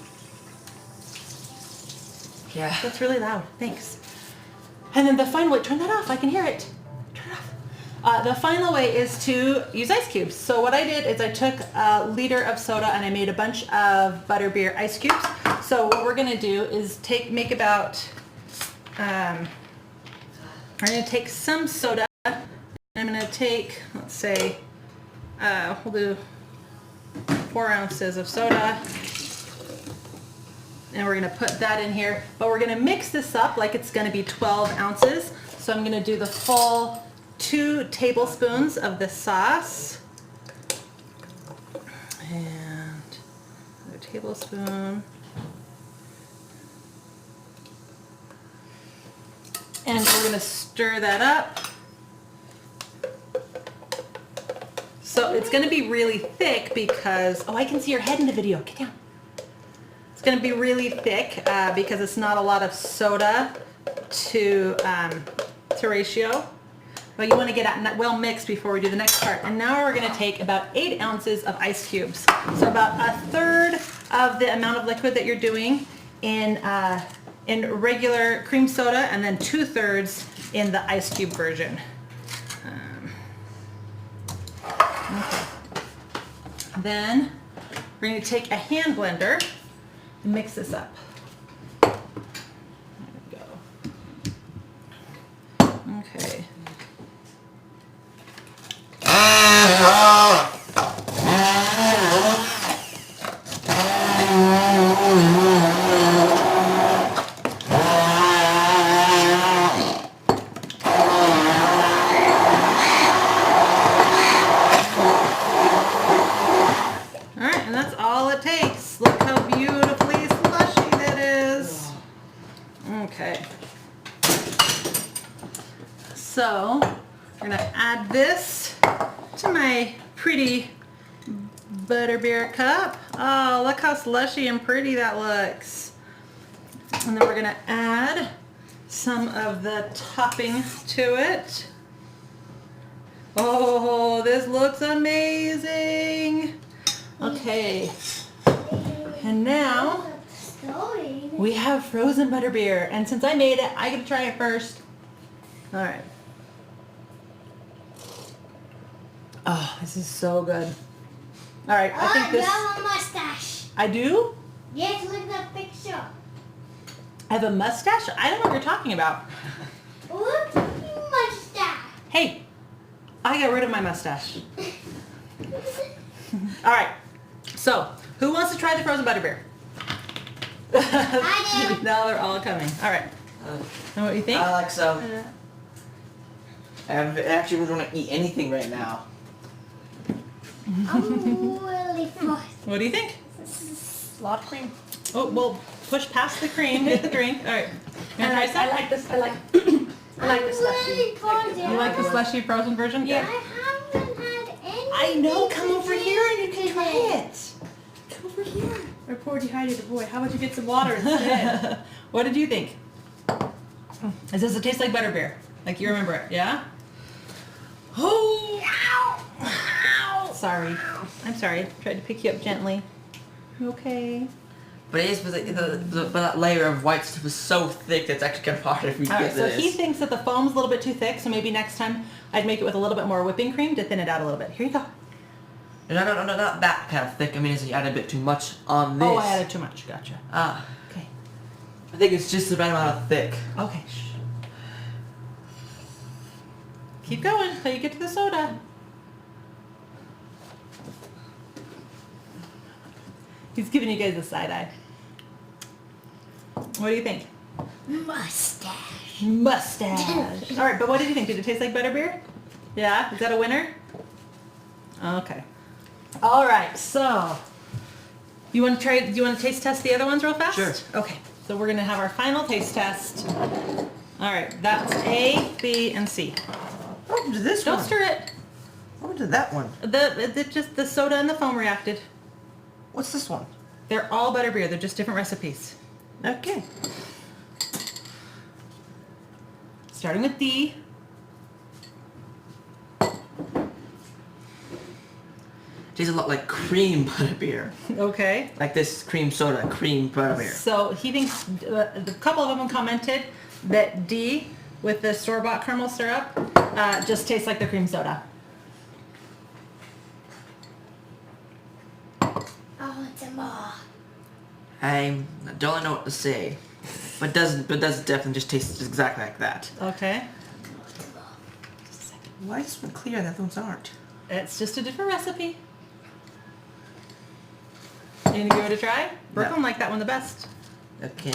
Yeah. That's really loud, thanks. And then the final way, turn that off, I can hear it. Turn it off. The final way is to use ice cubes. So what I did is I took a liter of soda and I made a bunch of butterbeer ice cubes. So what we're gonna do is make about, we're gonna take some soda. I'm gonna take, let's say, we'll do 4 ounces of soda. And we're gonna put that in here, but we're gonna mix this up like it's gonna be 12 ounces. So I'm gonna do the full 2 tablespoons of the sauce. And another tablespoon. And we're gonna stir that up. So it's gonna be really thick because, oh, I can see your head in the video, get down. It's gonna be really thick because it's not a lot of soda to ratio. But you wanna get it well mixed before we do the next part. And now we're gonna take about 8 ounces of ice cubes. So about 1/3 of the amount of liquid that you're doing in regular cream soda, and then 2/3 in the ice cube version. Okay. Then we're going to take a hand blender and mix this up. There we go. Okay. So we're gonna add this to my pretty butterbeer cup. Oh, look how slushy and pretty that looks. And then we're gonna add some of the topping to it. Oh, this looks amazing. Okay, and now we have frozen butterbeer. And since I made it, I get to try it first. All right. Oh, this is so good. All right, I think this. You have a mustache. I do? Yes, look at that picture. I have a mustache? I don't know what you're talking about. Look at your mustache. Hey, I got rid of my mustache. All right, so who wants to try the frozen butterbeer? I do. Now they're all coming. All right. And what do you think? I like so. I actually wouldn't want to eat anything right now. I'm really full. What do you think? A lot of cream. Oh, we'll push past the cream, get the drink. All right. You wanna try some? I like this. I like. I like this really slushy. You like the slushy frozen version? Yeah. I haven't had any. I know. Come over here and you can try it. Come over here. Our poor dehydrated boy. How about you get some water instead? What did you think? Does it taste like butterbeer? Like you remember it? Yeah? Oh! Ow! Sorry. I'm sorry. Tried to pick you up gently. You okay? But it is, but that layer of white stuff is so thick that it's actually kind of hard if you All right, get so this. he thinks that the foam's a little bit too thick, so maybe next time I'd make it with a little bit more whipping cream to thin it out a little bit. Here you go. No, not that kind of thick. I mean, you add a bit too much on this. Oh, I added too much. Gotcha. Ah. Okay. I think it's just the right amount of thick. Okay. Shh. Keep going until you get to the soda. He's giving you guys a side eye. What do you think? Mustache. Mustache. All right, but what did you think? Did it taste like butterbeer? Yeah? Is that a winner? Okay. All right, so you want to try? Do you want to taste test the other ones real fast? Sure. Okay. So we're gonna have our final taste test. All right, that's A, B, and C. What happened to this Don't one? stir it. What happened to that one? Just the soda and the foam reacted. What's this one? They're all butterbeer. They're just different recipes. Okay. Starting with D. Tastes a lot like cream butterbeer. Okay. Like this cream soda, cream butterbeer. So he thinks a couple of them commented that D with the store-bought caramel syrup just tastes like the cream soda. Oh, it's a more. I don't know what to say, but does definitely just taste exactly like that. Okay. Why is this one clear and the other ones aren't? It's just a different recipe. You gonna give it a try? Brooklyn liked that one the best. Okay.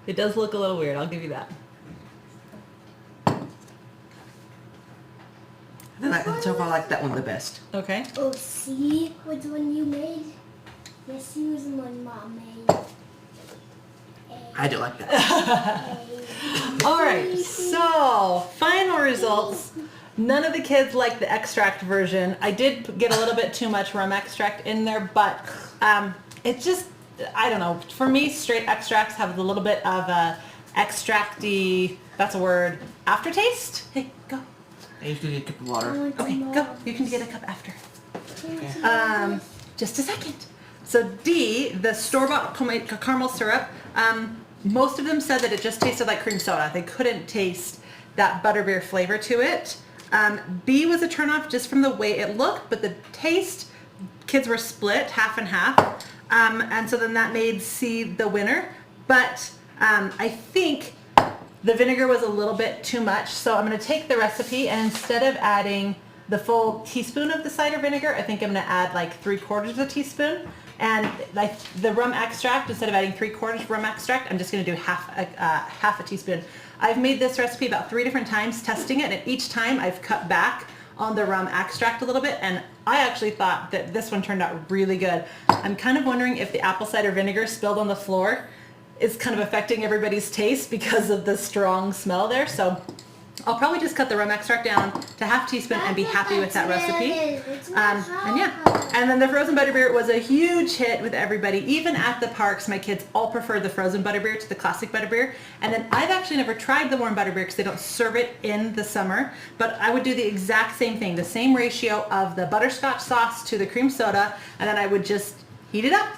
It does look a little weird, I'll give you that. So far I like that one the best. Okay. Oh, C was the one you made? Yes, C was the one Mom made. I do like that. All right, so final results. None of the kids like the extract version. I did get a little bit too much rum extract in there, but it just, I don't know. For me, straight extracts have a little bit of a extracty, that's a word, aftertaste. Hey, go. I usually get a cup of water. Okay, go. You can get a cup after. Just a second. So D, the store-bought caramel syrup, most of them said that it just tasted like cream soda. They couldn't taste that butterbeer flavor to it. B was a turnoff just from the way it looked, but the taste, kids were split half and half. And so then that made C the winner. But I think the vinegar was a little bit too much. So I'm going to take the recipe and instead of adding the full teaspoon of the cider vinegar, I think I'm going to add like 3/4 of a teaspoon. And like the rum extract, instead of adding 3/4 rum extract, I'm just going to do half a teaspoon. I've made this recipe about 3 different times testing it, and each time I've cut back on the rum extract a little bit, and I actually thought that this one turned out really good. I'm kind of wondering if the apple cider vinegar spilled on the floor is kind of affecting everybody's taste because of the strong smell there. So I'll probably just cut the rum extract down to half teaspoon and be happy with that recipe. And yeah, and then the frozen butterbeer was a huge hit with everybody. Even at the parks, my kids all preferred the frozen butterbeer to the classic butterbeer. And then I've actually never tried the warm butterbeer because they don't serve it in the summer. But I would do the exact same thing, the same ratio of the butterscotch sauce to the cream soda, and then I would just heat it up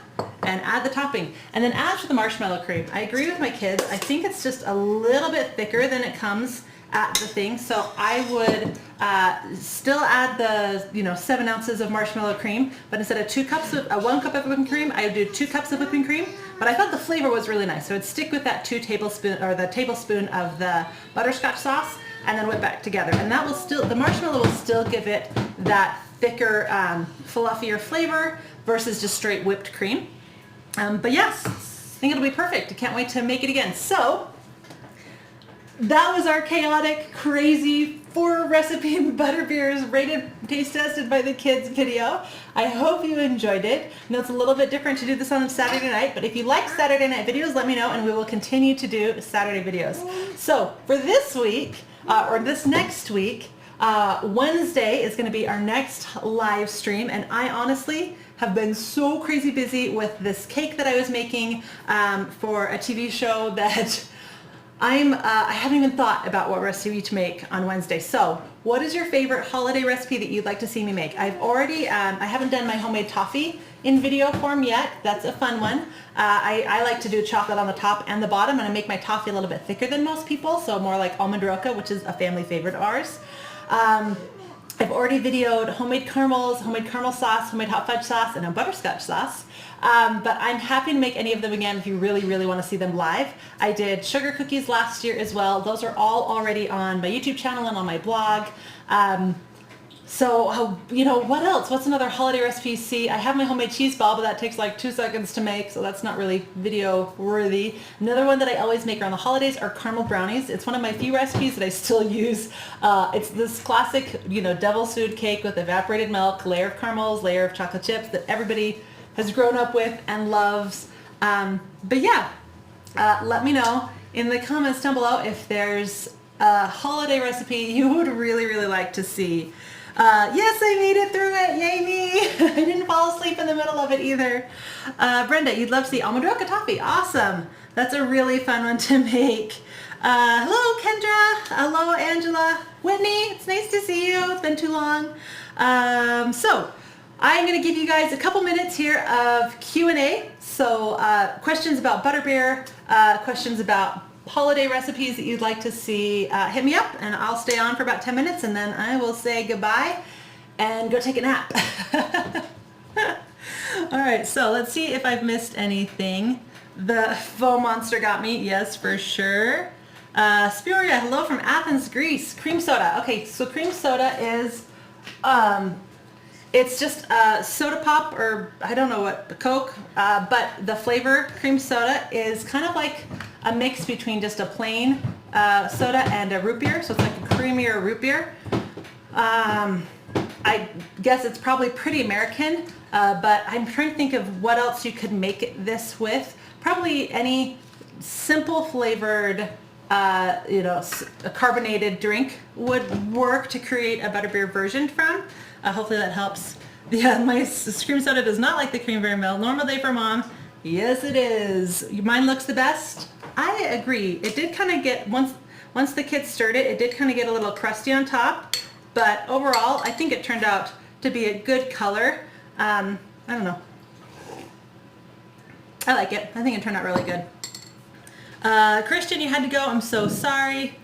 and add the topping. And then as for the marshmallow cream, I agree with my kids. I think it's just a little bit thicker than it comes at the thing, so I would still add the 7 ounces of marshmallow cream, but instead of 2 cups of 1 cup of whipping cream, I would do 2 cups of whipping cream. But I thought the flavor was really nice, so I'd stick with that 2 tablespoon or the tablespoon of the butterscotch sauce, and then whip back together. And that will still, the marshmallow will still give it that thicker, fluffier flavor, versus just straight whipped cream. But yes, I think it'll be perfect. I can't wait to make it again. So that was our chaotic, crazy 4 recipe butterbeers rated, taste tested by the kids video. I hope you enjoyed it. I know it's a little bit different to do this on Saturday night, but if you like Saturday night videos, let me know and we will continue to do Saturday videos. So for this week, or this next week, Wednesday is going to be our next live stream, and I honestly have been so crazy busy with this cake that I was making for a TV show that I haven't even thought about what recipe to make on Wednesday. So what is your favorite holiday recipe that you'd like to see me make? I've already, I haven't done my homemade toffee in video form yet. That's a fun one. I like to do chocolate on the top and the bottom, and I make my toffee a little bit thicker than most people, so more like almond roca, which is a family favorite of ours. I've already videoed homemade caramels, homemade caramel sauce, homemade hot fudge sauce, and a butterscotch sauce. But I'm happy to make any of them again if you really, really want to see them live. I did sugar cookies last year as well. Those are all already on my YouTube channel and on my blog. So, you know, what else? What's another holiday recipe you see? I have my homemade cheese ball, but that takes like 2 seconds to make, so that's not really video worthy. Another one that I always make around the holidays are caramel brownies. It's one of my few recipes that I still use. It's this classic, you know, devil's food cake with evaporated milk, layer of caramels, layer of chocolate chips that everybody has grown up with and loves. But yeah, let me know in the comments down below if there's a holiday recipe you would really, really like to see. Yes, I made it through it. Yay me. I didn't fall asleep in the middle of it either. Brenda, you'd love to see almond roca toffee. Awesome. That's a really fun one to make. Hello, Kendra. Hello, Angela. Whitney, it's nice to see you. It's been too long. So I'm going to give you guys a couple minutes here of Q&A. So questions about butterbeer, questions about holiday recipes that you'd like to see, hit me up and I'll stay on for about 10 minutes and then I will say goodbye and go take a nap. All right, so let's see if I've missed anything. The foam monster got me, yes, for sure. Spioria, hello from Athens, Greece. Cream soda. Okay, so cream soda is, it's just soda pop, or I don't know what, Coke, but the flavor cream soda is kind of like a mix between just a plain soda and a root beer, so it's like a creamier root beer. I guess it's probably pretty American, but I'm trying to think of what else you could make this with. Probably any simple flavored, you know, a carbonated drink would work to create a butterbeer version from. Hopefully that helps. Yeah, my cream soda does not like the cream very well. Normal day for mom. Yes, it is. Mine looks the best. I agree. It did kind of get, once the kids stirred it, it did kind of get a little crusty on top. But overall, I think it turned out to be a good color. I don't know. I like it. I think it turned out really good. Christian, you had to go. I'm so sorry.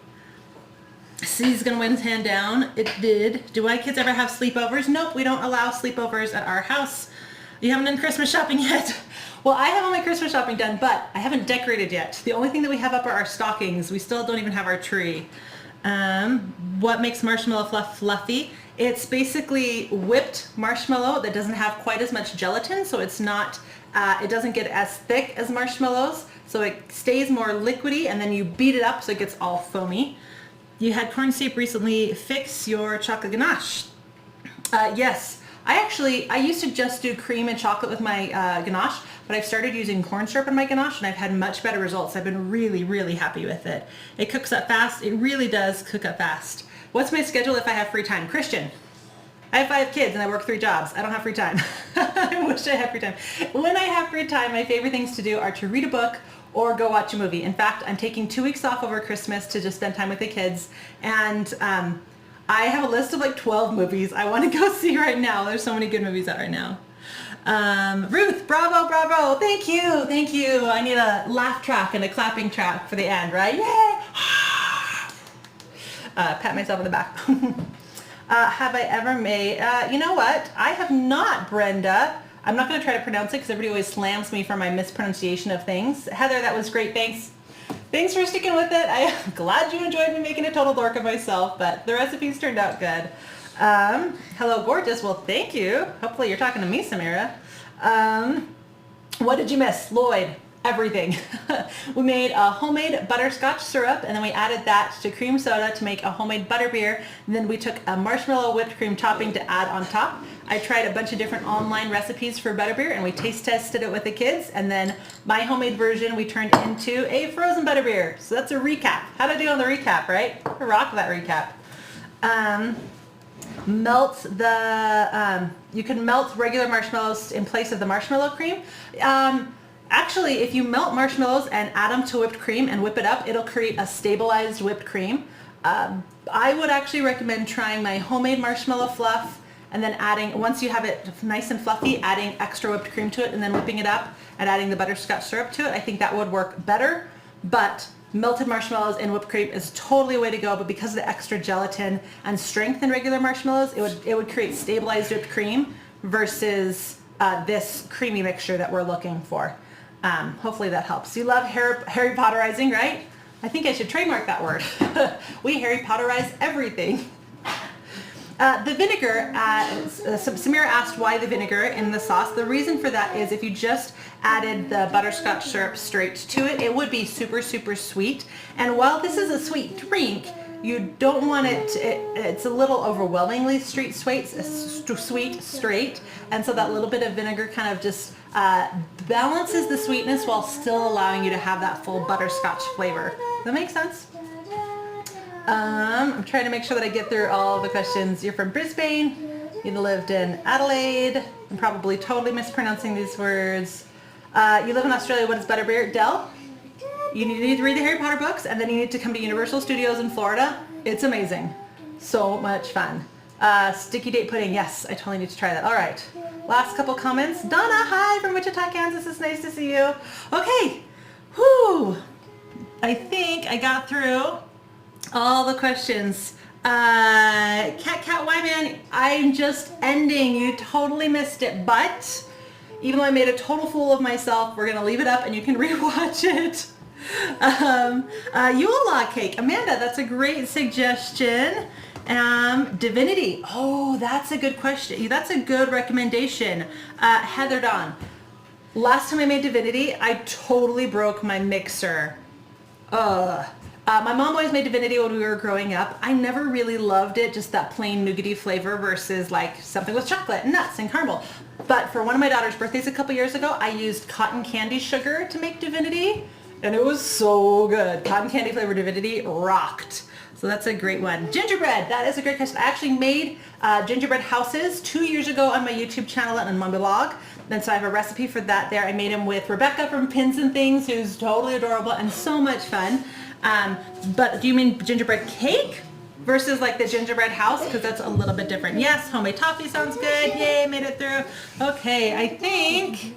C's gonna win his hand down. It did. Do my kids ever have sleepovers? Nope, we don't allow sleepovers at our house. You haven't done Christmas shopping yet? Well, I have all my Christmas shopping done, but I haven't decorated yet. The only thing that we have up are our stockings. We still don't even have our tree. What makes marshmallow fluff fluffy? It's basically whipped marshmallow that doesn't have quite as much gelatin, so it's not, it doesn't get as thick as marshmallows, so it stays more liquidy, and then you beat it up so it gets all foamy. You had corn syrup recently. Fix your chocolate ganache. Yes, I used to just do cream and chocolate with my ganache, but I've started using corn syrup in my ganache and I've had much better results. I've been really, really happy with it. It cooks up fast. It really does cook up fast. What's my schedule if I have free time? Christian, I have 5 kids and I work 3 jobs. I don't have free time. I wish I had free time. When I have free time, my favorite things to do are to read a book or go watch a movie. In fact, I'm taking 2 weeks off over Christmas to just spend time with the kids. And I have a list of like 12 movies I want to go see right now. There's so many good movies out right now. Ruth, bravo, bravo. Thank you, thank you. I need a laugh track and a clapping track for the end, right? Yay! Pat myself on the back. Have I ever made, you know what? I have not, Brenda. I'm not going to try to pronounce it because everybody always slams me for my mispronunciation of things. Heather, that was great. Thanks. Thanks for sticking with it. I'm glad you enjoyed me making a total dork of myself, but the recipes turned out good. Hello, gorgeous. Well, thank you. Hopefully you're talking to me, Samira. What did you miss? Lloyd, everything. We made a homemade butterscotch syrup, and then we added that to cream soda to make a homemade butterbeer. And then we took a marshmallow whipped cream topping to add on top. I tried a bunch of different online recipes for butterbeer, and we taste tested it with the kids. And then my homemade version we turned into a frozen butterbeer. So that's a recap. How'd I do on the recap, right? Rock that recap. Melt the, you can melt regular marshmallows in place of the marshmallow cream. Actually, if you melt marshmallows and add them to whipped cream and whip it up, it'll create a stabilized whipped cream. I would actually recommend trying my homemade marshmallow fluff and then adding, once you have it nice and fluffy, adding extra whipped cream to it and then whipping it up and adding the butterscotch syrup to it. I think that would work better, but melted marshmallows and whipped cream is totally a way to go, but because of the extra gelatin and strength in regular marshmallows, it would create stabilized whipped cream versus this creamy mixture that we're looking for. Hopefully that helps. You love Harry Potterizing, right? I think I should trademark that word. We Harry Potterize everything. The vinegar, Samira asked why the vinegar in the sauce. The reason for that is if you just added the butterscotch syrup straight to it, it would be super, super sweet. And while this is a sweet drink, you don't want it's a little overwhelmingly sweet, straight. And so that little bit of vinegar kind of just balances the sweetness while still allowing you to have that full butterscotch flavor. Does that make sense? I'm trying to make sure that I get through all the questions. You're from Brisbane. You lived in Adelaide. I'm probably totally mispronouncing these words. You live in Australia. What is butterbeer? Del? You need to read the Harry Potter books, and then you need to come to Universal Studios in Florida. It's amazing. So much fun. Sticky date pudding. Yes, I totally need to try that. All right. Last couple comments. Donna, hi from Wichita, Kansas. It's nice to see you. Okay. Whew. I think I got through all the questions. Cat Wyman, I'm just ending. You totally missed it, but even though I made a total fool of myself, we're gonna leave it up and you can rewatch it. Yule log cake. Amanda, that's a great suggestion. Divinity. Oh, that's a good question. That's a good recommendation. Heather Dawn. Last time I made Divinity, I totally broke my mixer. My mom always made Divinity when we were growing up. I never really loved it, just that plain nougaty flavor versus like something with chocolate and nuts and caramel. But for one of my daughter's birthdays a couple years ago, I used cotton candy sugar to make Divinity, and it was so good. Cotton candy flavored Divinity rocked. So that's a great one. Gingerbread, that is a great question. I actually made gingerbread houses 2 years ago on my YouTube channel and on my blog. And so I have a recipe for that there. I made them with Rebecca from Pins and Things, who's totally adorable and so much fun. But do you mean gingerbread cake versus like the gingerbread house? Because that's a little bit different. Yes, homemade toffee sounds good. Yay, made it through. Okay, I think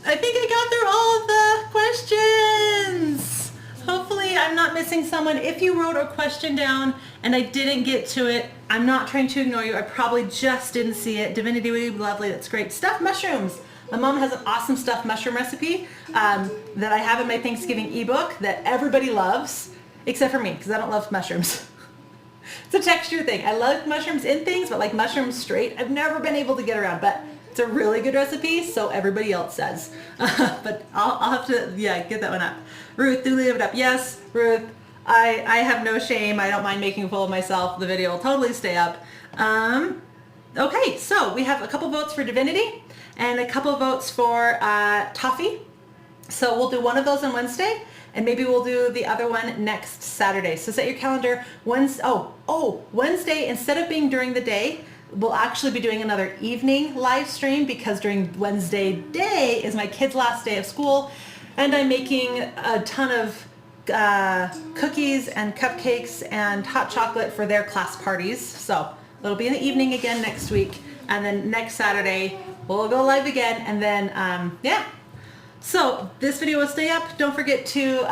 I got through all of the questions. Hopefully I'm not missing someone. If you wrote a question down and I didn't get to it, I'm not trying to ignore you. I probably just didn't see it. Divinity would be lovely. That's great. Stuffed mushrooms. My mom has an awesome stuffed mushroom recipe that I have in my Thanksgiving ebook that everybody loves, except for me, because I don't love mushrooms. It's a texture thing. I love mushrooms in things, but like mushrooms straight, I've never been able to get around. But it's a really good recipe, so everybody else says. But I'll have to, get that one up. Ruth, do leave it up. yes, Ruth, I have no shame. I don't mind making a fool of myself. The video will totally stay up. Okay, so we have a couple votes for Divinity and a couple0votes for toffee. So we'll do one of those on Wednesday, and maybe we'll do the other one next Saturday. So set your calendar. Wednesday, instead of being during the day, we'll actually be doing another evening live stream, because during Wednesday day is my kids' last day of school, and I'm making a ton of cookies and cupcakes and hot chocolate for their class parties. So it'll be in the evening again next week, and then next Saturday we'll go live again, and then So this video will stay up. Don't forget to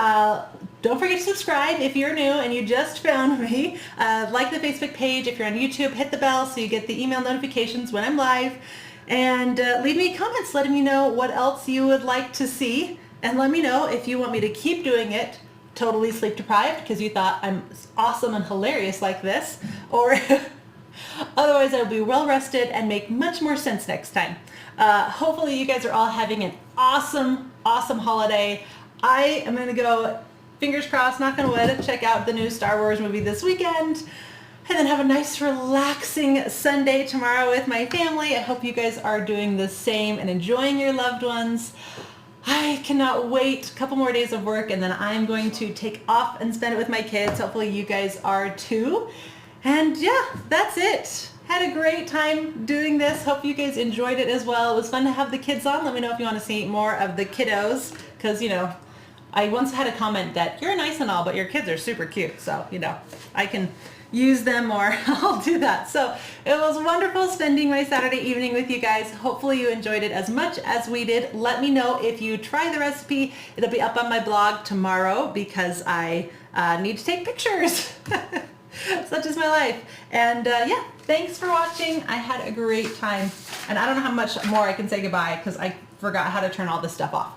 subscribe if you're new and you just found me. Like the Facebook page. If you're on YouTube, hit the bell so you get the email notifications when I'm live. And leave me comments letting me know what else you would like to see. And let me know if you want me to keep doing it totally sleep deprived because you thought I'm awesome and hilarious like this. Or otherwise I'll be well rested and make much more sense next time. Hopefully you guys are all having an awesome, awesome holiday. I am going to go, fingers crossed, knock on wood, check out the new Star Wars movie this weekend. And then have a nice relaxing Sunday tomorrow with my family. I hope you guys are doing the same and enjoying your loved ones. I cannot wait. A couple more days of work and then I'm going to take off and spend it with my kids. Hopefully you guys are too. And yeah, that's it. Had a great time doing this. Hope you guys enjoyed it as well. It was fun to have the kids on. Let me know if you want to see more of the kiddos because, you know, I once had a comment that you're nice and all, but your kids are super cute. So, you know, I can use them more. I'll do that. So it was wonderful spending my Saturday evening with you guys. Hopefully you enjoyed it as much as we did. Let me know if you try the recipe. It'll be up on my blog tomorrow because I need to take pictures. Such is my life. And yeah, thanks for watching. I had a great time. And I don't know how much more I can say goodbye because I forgot how to turn all this stuff off.